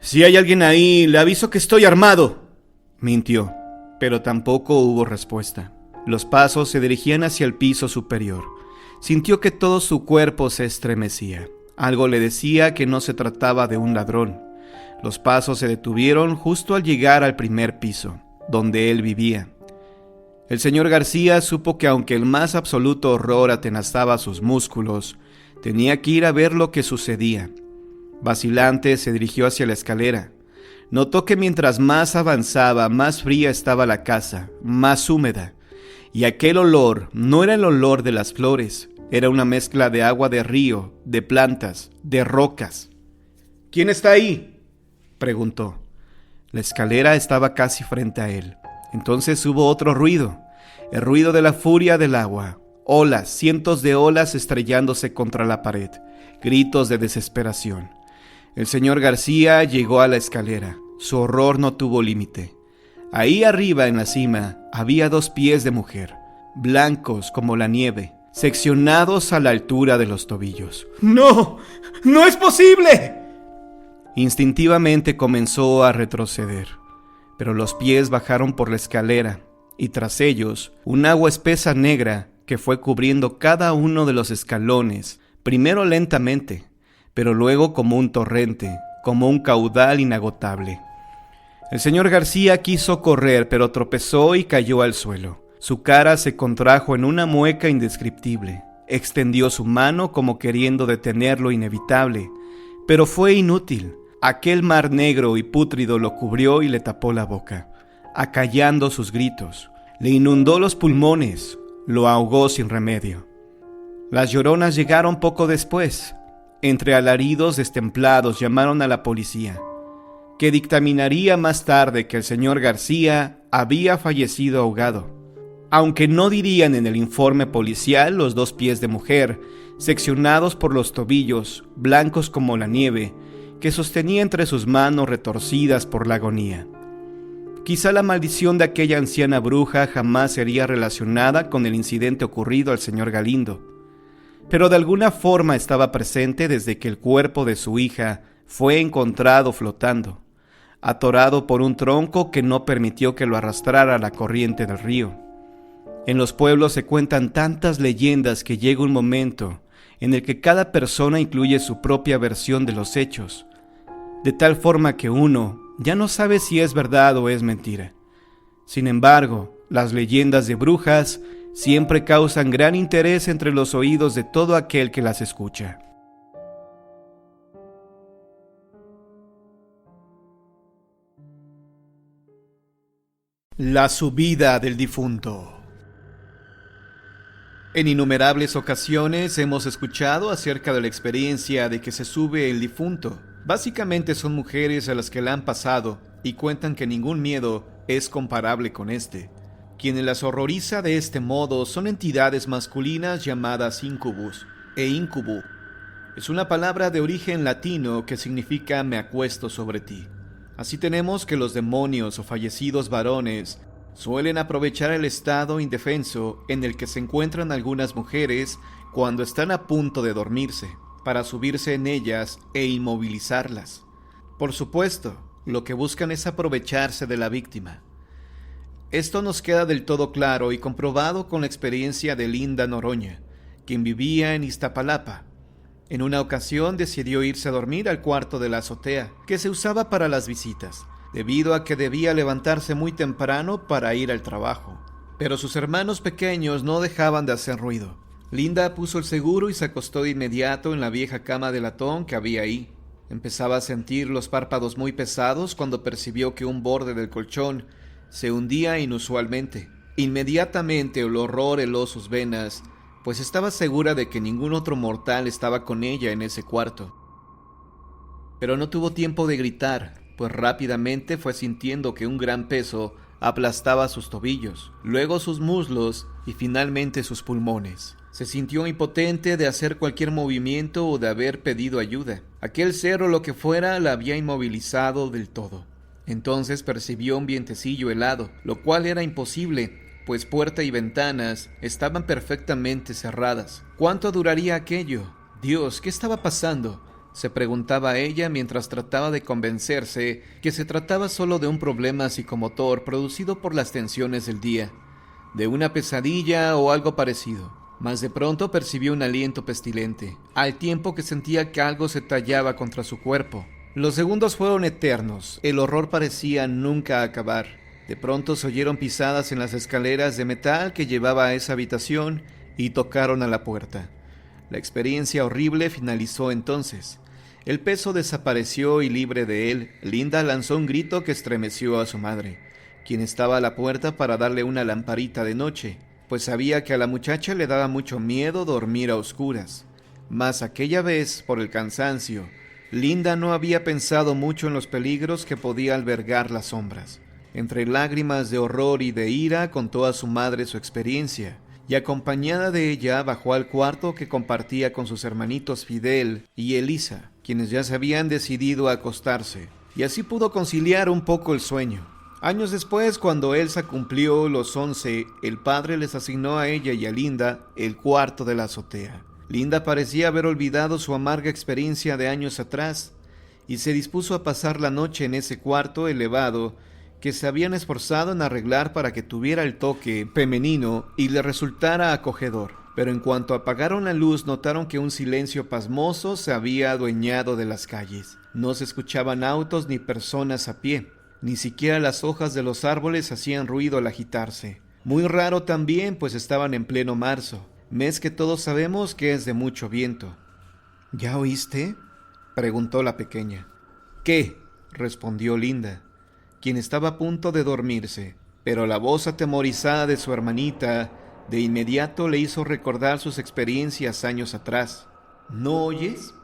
«Si hay alguien ahí, le aviso que estoy armado», mintió, pero tampoco hubo respuesta. Los pasos se dirigían hacia el piso superior. Sintió que todo su cuerpo se estremecía. Algo le decía que no se trataba de un ladrón. Los pasos se detuvieron justo al llegar al primer piso, donde él vivía. El señor García supo que aunque el más absoluto horror atenazaba sus músculos, tenía que ir a ver lo que sucedía. Vacilante se dirigió hacia la escalera. Notó que mientras más avanzaba, más fría estaba la casa, más húmeda. Y aquel olor no era el olor de las flores, era una mezcla de agua de río, de plantas, de rocas. «¿Quién está ahí?», preguntó. La escalera estaba casi frente a él. Entonces hubo otro ruido, el ruido de la furia del agua. Olas, cientos de olas estrellándose contra la pared, gritos de desesperación. El señor García llegó a la escalera. Su horror no tuvo límite. Ahí arriba en la cima había 2 pies de mujer, blancos como la nieve, seccionados a la altura de los tobillos. ¡No! ¡No es posible! Instintivamente comenzó a retroceder, pero los pies bajaron por la escalera y tras ellos un agua espesa negra que fue cubriendo cada uno de los escalones, primero lentamente, pero luego como un torrente, como un caudal inagotable. El señor García quiso correr, pero tropezó y cayó al suelo. Su cara se contrajo en una mueca indescriptible. Extendió su mano como queriendo detener lo inevitable, pero fue inútil. Aquel mar negro y pútrido lo cubrió y le tapó la boca, acallando sus gritos. Le inundó los pulmones, lo ahogó sin remedio. Las lloronas llegaron poco después. Entre alaridos destemplados llamaron a la policía, que dictaminaría más tarde que el señor García había fallecido ahogado, aunque no dirían en el informe policial los 2 pies de mujer, seccionados por los tobillos, blancos como la nieve, que sostenía entre sus manos retorcidas por la agonía. Quizá la maldición de aquella anciana bruja jamás sería relacionada con el incidente ocurrido al señor Galindo, pero de alguna forma estaba presente desde que el cuerpo de su hija fue encontrado flotando, atorado por un tronco que no permitió que lo arrastrara la corriente del río. En los pueblos se cuentan tantas leyendas que llega un momento en el que cada persona incluye su propia versión de los hechos, de tal forma que uno ya no sabe si es verdad o es mentira. Sin embargo, las leyendas de brujas siempre causan gran interés entre los oídos de todo aquel que las escucha. La subida del difunto. En innumerables ocasiones hemos escuchado acerca de la experiencia de que se sube el difunto. Básicamente son mujeres a las que la han pasado y cuentan que ningún miedo es comparable con este. Quienes las horroriza de este modo son entidades masculinas llamadas incubus e incubu. Es una palabra de origen latino que significa me acuesto sobre ti. Así tenemos que los demonios o fallecidos varones suelen aprovechar el estado indefenso en el que se encuentran algunas mujeres cuando están a punto de dormirse, para subirse en ellas e inmovilizarlas. Por supuesto, lo que buscan es aprovecharse de la víctima. Esto nos queda del todo claro y comprobado con la experiencia de Linda Noroña, quien vivía en Iztapalapa. En una ocasión decidió irse a dormir al cuarto de la azotea, que se usaba para las visitas, debido a que debía levantarse muy temprano para ir al trabajo. Pero sus hermanos pequeños no dejaban de hacer ruido. Linda puso el seguro y se acostó de inmediato en la vieja cama de latón que había ahí. Empezaba a sentir los párpados muy pesados cuando percibió que un borde del colchón se hundía inusualmente. Inmediatamente el horror heló sus venas, pues estaba segura de que ningún otro mortal estaba con ella en ese cuarto. Pero no tuvo tiempo de gritar, pues rápidamente fue sintiendo que un gran peso aplastaba sus tobillos, luego sus muslos y finalmente sus pulmones. Se sintió impotente de hacer cualquier movimiento o de haber pedido ayuda. Aquel ser o lo que fuera la había inmovilizado del todo. Entonces percibió un vientecillo helado, lo cual era imposible, pues puerta y ventanas estaban perfectamente cerradas. ¿Cuánto duraría aquello? Dios, ¿qué estaba pasando?, se preguntaba ella mientras trataba de convencerse que se trataba solo de un problema psicomotor producido por las tensiones del día, de una pesadilla o algo parecido. Mas de pronto percibió un aliento pestilente, al tiempo que sentía que algo se tallaba contra su cuerpo. Los segundos fueron eternos, el horror parecía nunca acabar. De pronto se oyeron pisadas en las escaleras de metal que llevaba a esa habitación y tocaron a la puerta. La experiencia horrible finalizó entonces. El peso desapareció y libre de él, Linda lanzó un grito que estremeció a su madre, quien estaba a la puerta para darle una lamparita de noche, pues sabía que a la muchacha le daba mucho miedo dormir a oscuras. Mas aquella vez, por el cansancio, Linda no había pensado mucho en los peligros que podía albergar las sombras. Entre lágrimas de horror y de ira contó a su madre su experiencia, y acompañada de ella bajó al cuarto que compartía con sus hermanitos Fidel y Elisa, quienes ya se habían decidido a acostarse, y así pudo conciliar un poco el sueño. Años después, cuando Elsa cumplió los 11, el padre les asignó a ella y a Linda el cuarto de la azotea. Linda parecía haber olvidado su amarga experiencia de años atrás, y se dispuso a pasar la noche en ese cuarto elevado que se habían esforzado en arreglar para que tuviera el toque femenino y le resultara acogedor. Pero en cuanto apagaron la luz, notaron que un silencio pasmoso se había adueñado de las calles. No se escuchaban autos ni personas a pie. Ni siquiera las hojas de los árboles hacían ruido al agitarse. Muy raro también, pues estaban en pleno marzo, mes que todos sabemos que es de mucho viento. ¿Ya oíste?, preguntó la pequeña. ¿Qué?, respondió Linda, quien estaba a punto de dormirse, pero la voz atemorizada de su hermanita de inmediato le hizo recordar sus experiencias años atrás. ¿No oyes?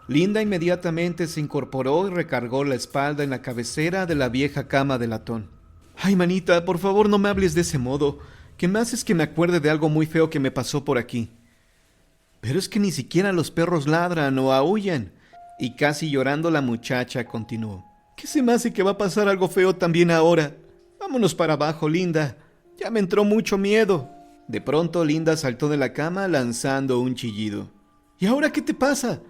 Linda inmediatamente se incorporó y recargó la espalda en la cabecera de la vieja cama de latón. «Ay, manita, por favor no me hables de ese modo, que me haces que me acuerde de algo muy feo que me pasó por aquí». «Pero es que ni siquiera los perros ladran o aúllan». Y casi llorando la muchacha continuó. «¿Qué se me hace que va a pasar algo feo también ahora? Vámonos para abajo, Linda. Ya me entró mucho miedo». De pronto Linda saltó de la cama lanzando un chillido. «¿Y ahora qué te pasa?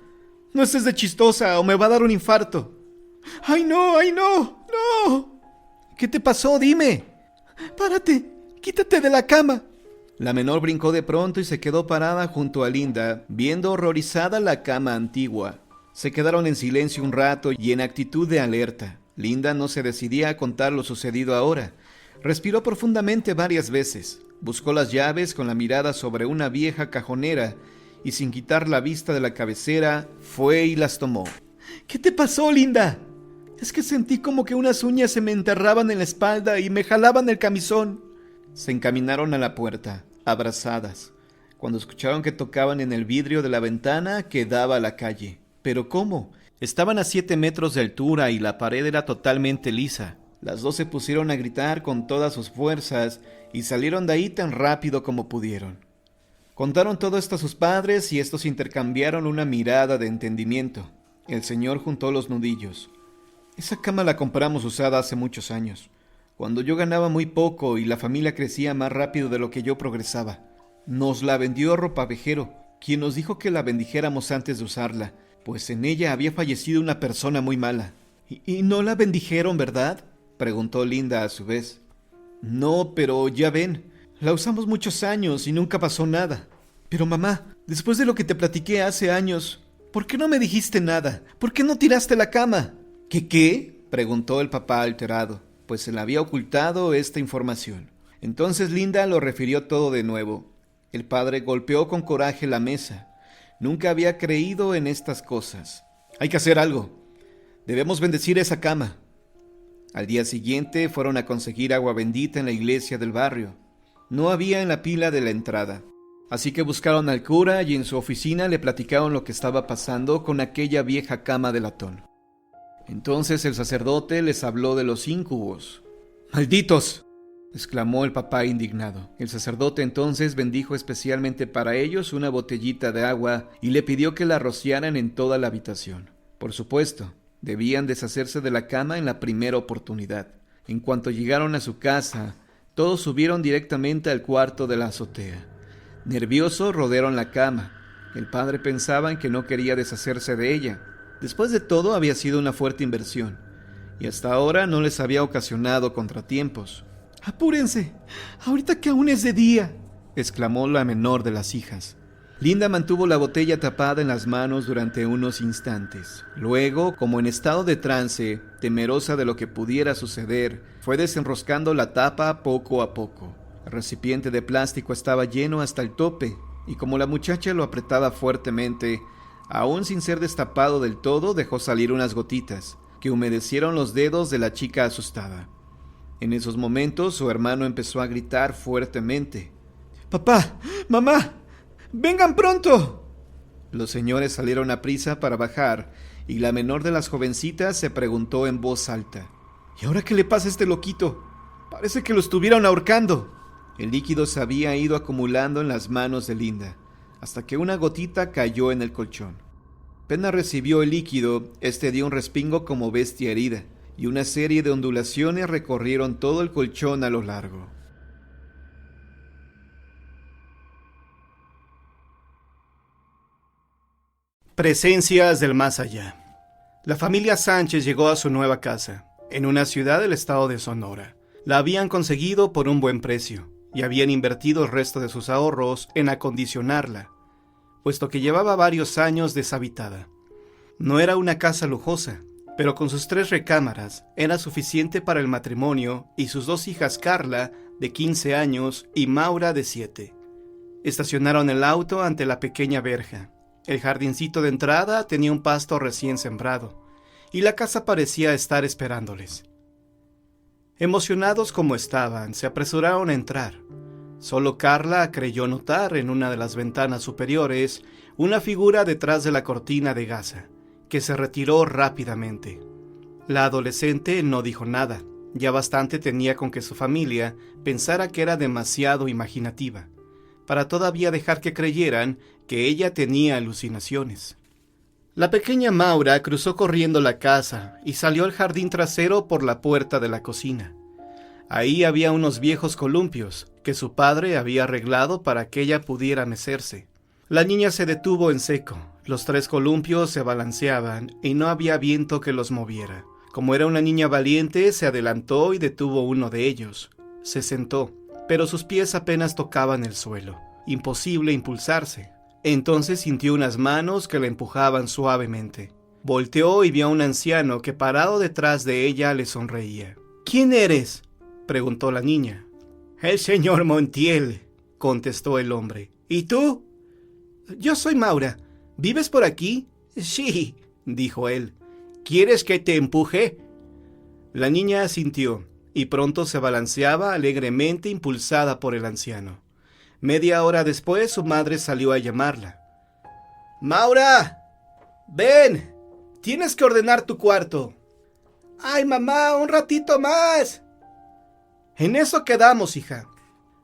No estés de chistosa o me va a dar un infarto». ¡Ay, no! ¡Ay, no! ¡No! ¿Qué te pasó? Dime. Párate. Quítate de la cama. La menor brincó de pronto y se quedó parada junto a Linda, viendo horrorizada la cama antigua. Se quedaron en silencio un rato y en actitud de alerta. Linda no se decidía a contar lo sucedido ahora. Respiró profundamente varias veces. Buscó las llaves con la mirada sobre una vieja cajonera y sin quitar la vista de la cabecera, fue y las tomó. ¿Qué te pasó, Linda? Es que sentí como que unas uñas se me enterraban en la espalda y me jalaban el camisón. Se encaminaron a la puerta, abrazadas, cuando escucharon que tocaban en el vidrio de la ventana que daba a la calle. ¿Pero cómo? Estaban a 7 metros de altura y la pared era totalmente lisa. Las dos se pusieron a gritar con todas sus fuerzas y salieron de ahí tan rápido como pudieron. Contaron todo esto a sus padres y estos intercambiaron una mirada de entendimiento. El señor juntó los nudillos. Esa cama la compramos usada hace muchos años, cuando yo ganaba muy poco y la familia crecía más rápido de lo que yo progresaba. Nos la vendió Ropavejero, quien nos dijo que la bendijéramos antes de usarla, pues en ella había fallecido una persona muy mala. ¿Y no la bendijeron, verdad?, preguntó Linda a su vez. No, pero ya ven, la usamos muchos años y nunca pasó nada. Pero mamá, después de lo que te platiqué hace años, ¿por qué no me dijiste nada? ¿Por qué no tiraste la cama? ¿Qué? Preguntó el papá alterado, pues se le había ocultado esta información. Entonces Linda lo refirió todo de nuevo. El padre golpeó con coraje la mesa. Nunca había creído en estas cosas. Hay que hacer algo. Debemos bendecir esa cama. Al día siguiente fueron a conseguir agua bendita en la iglesia del barrio. No había en la pila de la entrada. Así que buscaron al cura y en su oficina le platicaron lo que estaba pasando con aquella vieja cama de latón. Entonces el sacerdote les habló de los íncubos. ¡Malditos!, exclamó el papá indignado. El sacerdote entonces bendijo especialmente para ellos una botellita de agua y le pidió que la rociaran en toda la habitación. Por supuesto, debían deshacerse de la cama en la primera oportunidad. En cuanto llegaron a su casa, todos subieron directamente al cuarto de la azotea. Nerviosos rodearon la cama. El padre pensaba en que no quería deshacerse de ella. Después de todo, había sido una fuerte inversión, y hasta ahora no les había ocasionado contratiempos. ¡Apúrense! ¡Ahorita que aún es de día!, exclamó la menor de las hijas. Linda mantuvo la botella tapada en las manos durante unos instantes. Luego, como en estado de trance, temerosa de lo que pudiera suceder, fue desenroscando la tapa poco a poco. El recipiente de plástico estaba lleno hasta el tope, y como la muchacha lo apretaba fuertemente, aún sin ser destapado del todo, dejó salir unas gotitas, que humedecieron los dedos de la chica asustada. En esos momentos, su hermano empezó a gritar fuertemente. ¡Papá! ¡Mamá! ¡Vengan pronto! Los señores salieron a prisa para bajar, y la menor de las jovencitas se preguntó en voz alta. ¿Y ahora qué le pasa a este loquito? Parece que lo estuvieron ahorcando. El líquido se había ido acumulando en las manos de Linda, hasta que una gotita cayó en el colchón. Apenas recibió el líquido, este dio un respingo como bestia herida, y una serie de ondulaciones recorrieron todo el colchón a lo largo. Presencias del más allá. La familia Sánchez llegó a su nueva casa, en una ciudad del estado de Sonora. La habían conseguido por un buen precio, y habían invertido el resto de sus ahorros en acondicionarla, puesto que llevaba varios años deshabitada. No era una casa lujosa, pero con sus 3 recámaras era suficiente para el matrimonio y sus 2 hijas, Carla, de 15 años, y Maura, de 7. Estacionaron el auto ante la pequeña verja. El jardincito de entrada tenía un pasto recién sembrado, y la casa parecía estar esperándoles. Emocionados como estaban, se apresuraron a entrar. Solo Carla creyó notar en una de las ventanas superiores una figura detrás de la cortina de gasa, que se retiró rápidamente. La adolescente no dijo nada, ya bastante tenía con que su familia pensara que era demasiado imaginativa, para todavía dejar que creyeran que ella tenía alucinaciones. La pequeña Maura cruzó corriendo la casa y salió al jardín trasero por la puerta de la cocina. Ahí había unos viejos columpios que su padre había arreglado para que ella pudiera mecerse. La niña se detuvo en seco. Los 3 columpios se balanceaban y no había viento que los moviera. Como era una niña valiente, se adelantó y detuvo uno de ellos. Se sentó. pero sus pies apenas tocaban el suelo. Imposible impulsarse. Entonces sintió unas manos que la empujaban suavemente. Volteó y vio a un anciano que parado detrás de ella le sonreía. «¿Quién eres?», preguntó la niña. «El señor Montiel», contestó el hombre. «¿Y tú?». «Yo soy Maura. ¿Vives por aquí?». «Sí», dijo él. «¿Quieres que te empuje?». La niña asintió, y pronto se balanceaba alegremente impulsada por el anciano. Media hora después su madre salió a llamarla. «¡Maura! ¡Ven! Tienes que ordenar tu cuarto». «¡Ay, mamá, un ratito más!». «En eso quedamos, hija».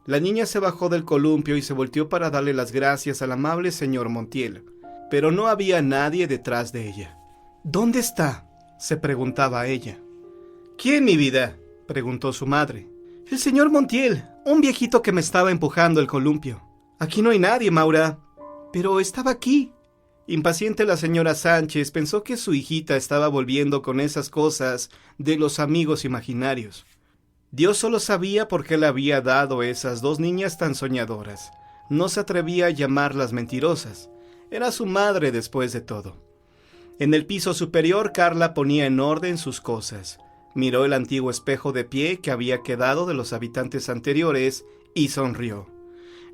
La niña se bajó del columpio y se volteó para darle las gracias al amable señor Montiel, pero no había nadie detrás de ella. «¿Dónde está?», se preguntaba ella. «¿Quién, mi vida?», preguntó su madre. «El señor Montiel, un viejito que me estaba empujando el columpio». «Aquí no hay nadie, Maura». «Pero estaba aquí». Impaciente, la señora Sánchez pensó que su hijita estaba volviendo con esas cosas de los amigos imaginarios. Dios solo sabía por qué le había dado esas dos niñas tan soñadoras. No se atrevía a llamarlas mentirosas. Era su madre después de todo. En el piso superior, Carla ponía en orden sus cosas. Miró el antiguo espejo de pie que había quedado de los habitantes anteriores y sonrió.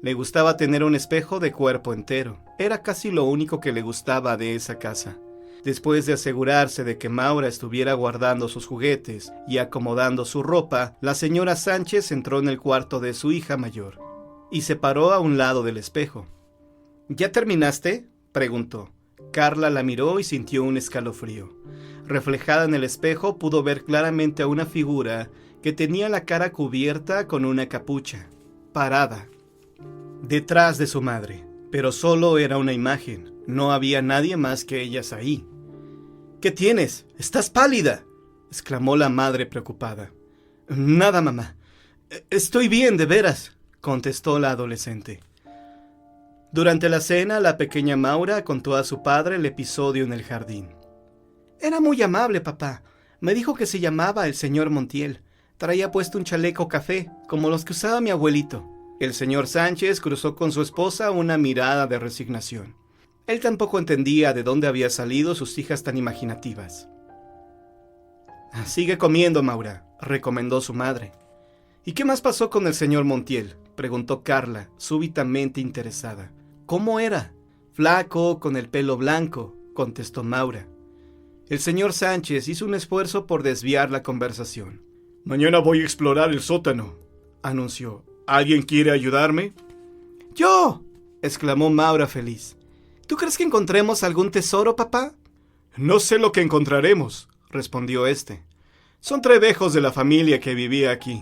Le gustaba tener un espejo de cuerpo entero. Era casi lo único que le gustaba de esa casa. Después de asegurarse de que Maura estuviera guardando sus juguetes y acomodando su ropa, la señora Sánchez entró en el cuarto de su hija mayor y se paró a un lado del espejo. «¿Ya terminaste?», preguntó. Carla la miró y sintió un escalofrío. Reflejada en el espejo pudo ver claramente a una figura que tenía la cara cubierta con una capucha, parada, detrás de su madre, pero solo era una imagen. No había nadie más que ellas ahí. «¿Qué tienes? ¡Estás pálida!», exclamó la madre preocupada. «Nada, mamá. Estoy bien, de veras», contestó la adolescente. Durante la cena, la pequeña Maura contó a su padre el episodio en el jardín. «Era muy amable, papá. Me dijo que se llamaba el señor Montiel. Traía puesto un chaleco café, como los que usaba mi abuelito». El señor Sánchez cruzó con su esposa una mirada de resignación. Él tampoco entendía de dónde había salido sus hijas tan imaginativas. «Sigue comiendo, Maura», recomendó su madre. «¿Y qué más pasó con el señor Montiel?», preguntó Carla, súbitamente interesada. «¿Cómo era?». «Flaco, con el pelo blanco», contestó Maura. El señor Sánchez hizo un esfuerzo por desviar la conversación. «Mañana voy a explorar el sótano», anunció. «¿Alguien quiere ayudarme?». «¡Yo!», exclamó Maura feliz. «¿Tú crees que encontremos algún tesoro, papá?». «No sé lo que encontraremos», respondió este. «Son trebejos de la familia que vivía aquí».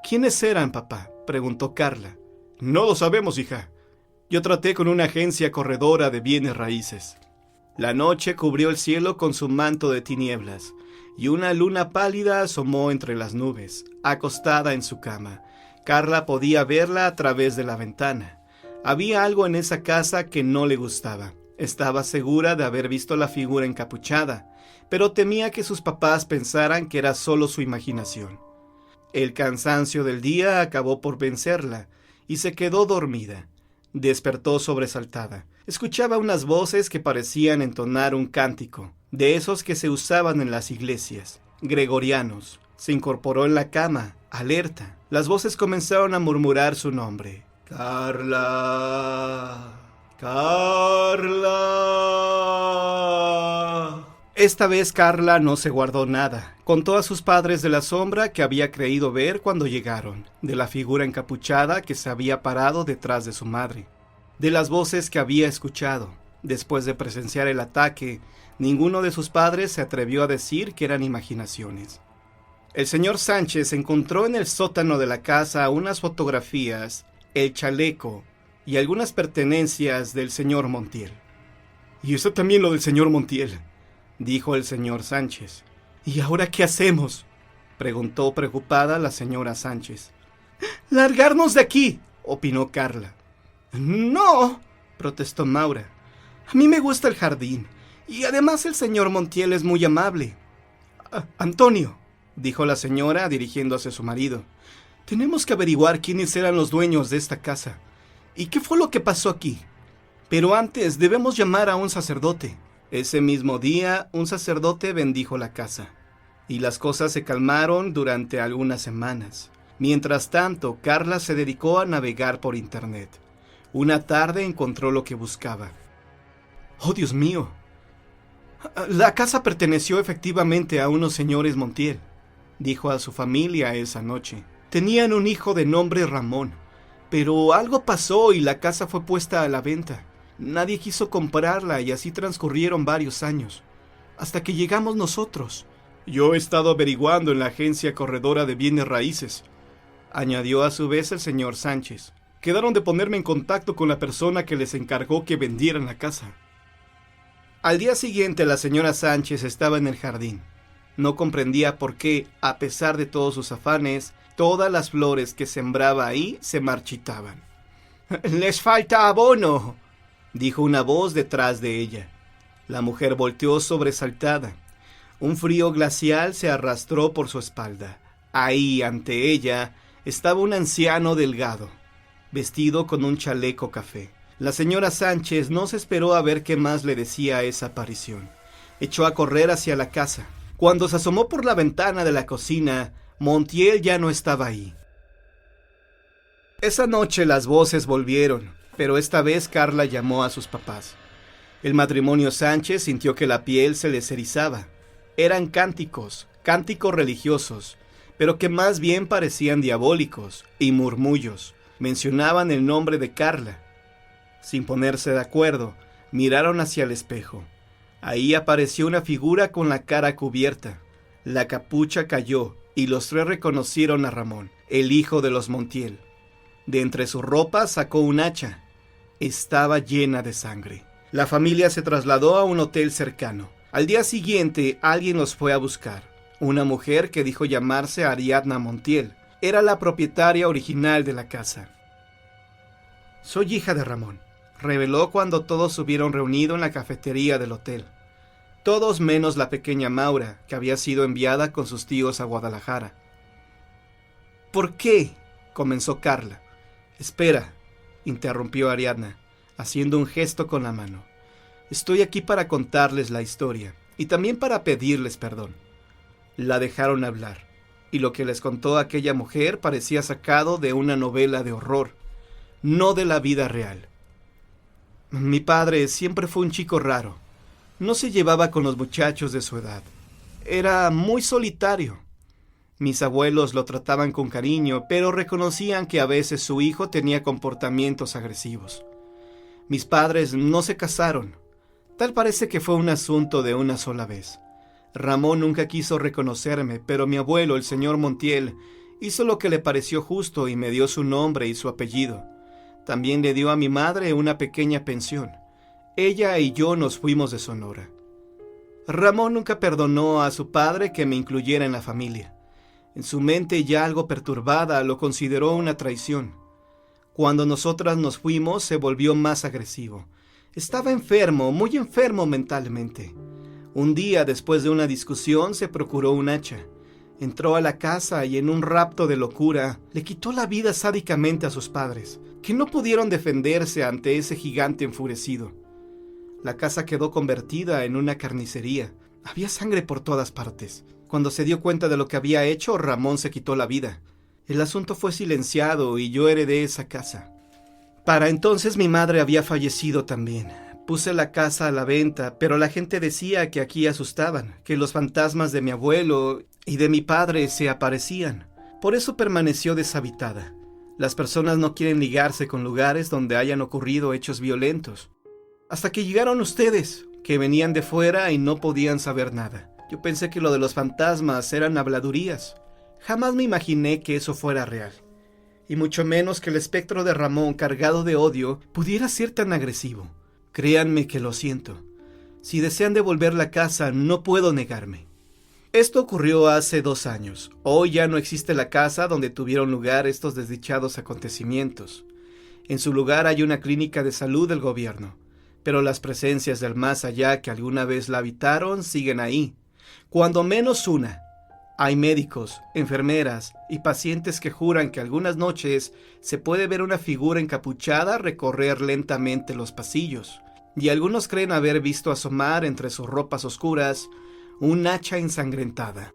«¿Quiénes eran, papá?», preguntó Carla. «No lo sabemos, hija. Yo traté con una agencia corredora de bienes raíces». La noche cubrió el cielo con su manto de tinieblas, y una luna pálida asomó entre las nubes, acostada en su cama. Carla podía verla a través de la ventana. Había algo en esa casa que no le gustaba. Estaba segura de haber visto la figura encapuchada, pero temía que sus papás pensaran que era solo su imaginación. El cansancio del día acabó por vencerla, y se quedó dormida. Despertó sobresaltada. Escuchaba unas voces que parecían entonar un cántico, de esos que se usaban en las iglesias, gregorianos. Se incorporó en la cama, alerta. Las voces comenzaron a murmurar su nombre. «Carla, Carla». Esta vez Carla no se guardó nada. Contó a sus padres de la sombra que había creído ver cuando llegaron, de la figura encapuchada que se había parado detrás de su madre, de las voces que había escuchado. Después de presenciar el ataque, ninguno de sus padres se atrevió a decir que eran imaginaciones. El señor Sánchez encontró en el sótano de la casa unas fotografías, el chaleco y algunas pertenencias del señor Montiel. «¿Y eso también lo del señor Montiel?», dijo el señor Sánchez. «¿Y ahora qué hacemos?», preguntó preocupada la señora Sánchez. «¡Largarnos de aquí!», opinó Carla. «No», protestó Maura. «A mí me gusta el jardín, y además el señor Montiel es muy amable». «Antonio», dijo la señora dirigiéndose a su marido, Tenemos que averiguar quiénes eran los dueños de esta casa y qué fue lo que pasó aquí. Pero antes debemos llamar a un sacerdote. Ese mismo día, un sacerdote bendijo la casa, y las cosas se calmaron durante algunas semanas. Mientras tanto, Carla se dedicó a navegar por internet. Una tarde encontró lo que buscaba. ¡Oh, Dios mío! La casa perteneció efectivamente a unos señores Montiel, dijo a su familia esa noche. Tenían un hijo de nombre Ramón, pero algo pasó y la casa fue puesta a la venta. Nadie quiso comprarla y así transcurrieron varios años, hasta que llegamos nosotros. Yo he estado averiguando en la agencia corredora de bienes raíces, añadió a su vez el señor Sánchez. Quedaron de ponerme en contacto con la persona que les encargó que vendieran la casa. Al día siguiente la señora Sánchez estaba en el jardín. No comprendía por qué, a pesar de todos sus afanes, todas las flores que sembraba ahí se marchitaban. «Les falta abono», dijo una voz detrás de ella. La mujer volteó sobresaltada. Un frío glacial se arrastró por su espalda. Ahí, ante ella, estaba un anciano delgado, vestido con un chaleco café. La señora Sánchez no se esperó a ver qué más le decía a esa aparición. Echó a correr hacia la casa. Cuando se asomó por la ventana de la cocina, Montiel ya no estaba ahí. Esa noche las voces volvieron, pero esta vez Carla llamó a sus papás. El matrimonio Sánchez sintió que la piel se les erizaba. Eran cánticos religiosos, pero que más bien parecían diabólicos, y murmullos. Mencionaban el nombre de Carla. Sin ponerse de acuerdo, miraron hacia el espejo. Ahí apareció una figura con la cara cubierta. La capucha cayó, y los tres reconocieron a Ramón, el hijo de los Montiel. De entre su ropa sacó un hacha. Estaba llena de sangre. La familia se trasladó a un hotel cercano. Al día siguiente, alguien los fue a buscar. Una mujer que dijo llamarse Ariadna Montiel. Era la propietaria original de la casa. «Soy hija de Ramón», reveló cuando todos se hubieron reunido en la cafetería del hotel. Todos menos la pequeña Maura, que había sido enviada con sus tíos a Guadalajara. «¿Por qué?», comenzó Carla. «Espera», interrumpió Ariadna, haciendo un gesto con la mano. «Estoy aquí para contarles la historia, y también para pedirles perdón». La dejaron hablar, y lo que les contó aquella mujer parecía sacado de una novela de horror, no de la vida real. «Mi padre siempre fue un chico raro. No se llevaba con los muchachos de su edad. Era muy solitario. Mis abuelos lo trataban con cariño, pero reconocían que a veces su hijo tenía comportamientos agresivos. Mis padres no se casaron. Tal parece que fue un asunto de una sola vez. Ramón nunca quiso reconocerme, pero mi abuelo, el señor Montiel, hizo lo que le pareció justo y me dio su nombre y su apellido. También le dio a mi madre una pequeña pensión. Ella y yo nos fuimos de Sonora. Ramón nunca perdonó a su padre que me incluyera en la familia. En su mente ya algo perturbada lo consideró una traición. Cuando nosotras nos fuimos se volvió más agresivo. Estaba enfermo, muy enfermo mentalmente. Un día después de una discusión se procuró un hacha. Entró a la casa y en un rapto de locura le quitó la vida sádicamente a sus padres, que no pudieron defenderse ante ese gigante enfurecido. La casa quedó convertida en una carnicería. Había sangre por todas partes. Cuando se dio cuenta de lo que había hecho, Ramón se quitó la vida. El asunto fue silenciado y yo heredé esa casa. Para entonces mi madre había fallecido también. Puse la casa a la venta, pero la gente decía que aquí asustaban, que los fantasmas de mi abuelo y de mi padre se aparecían. Por eso permaneció deshabitada. Las personas no quieren ligarse con lugares donde hayan ocurrido hechos violentos. Hasta que llegaron ustedes, que venían de fuera y no podían saber nada. Yo pensé que lo de los fantasmas eran habladurías. Jamás me imaginé que eso fuera real. Y mucho menos que el espectro de Ramón, cargado de odio, pudiera ser tan agresivo. Créanme que lo siento. Si desean devolver la casa, no puedo negarme. Esto ocurrió hace 2 años. Hoy ya no existe la casa donde tuvieron lugar estos desdichados acontecimientos. En su lugar hay una clínica de salud del gobierno. Pero las presencias del más allá que alguna vez la habitaron siguen ahí. Cuando menos una. Hay médicos, enfermeras y pacientes que juran que algunas noches se puede ver una figura encapuchada recorrer lentamente los pasillos, y algunos creen haber visto asomar entre sus ropas oscuras un hacha ensangrentada.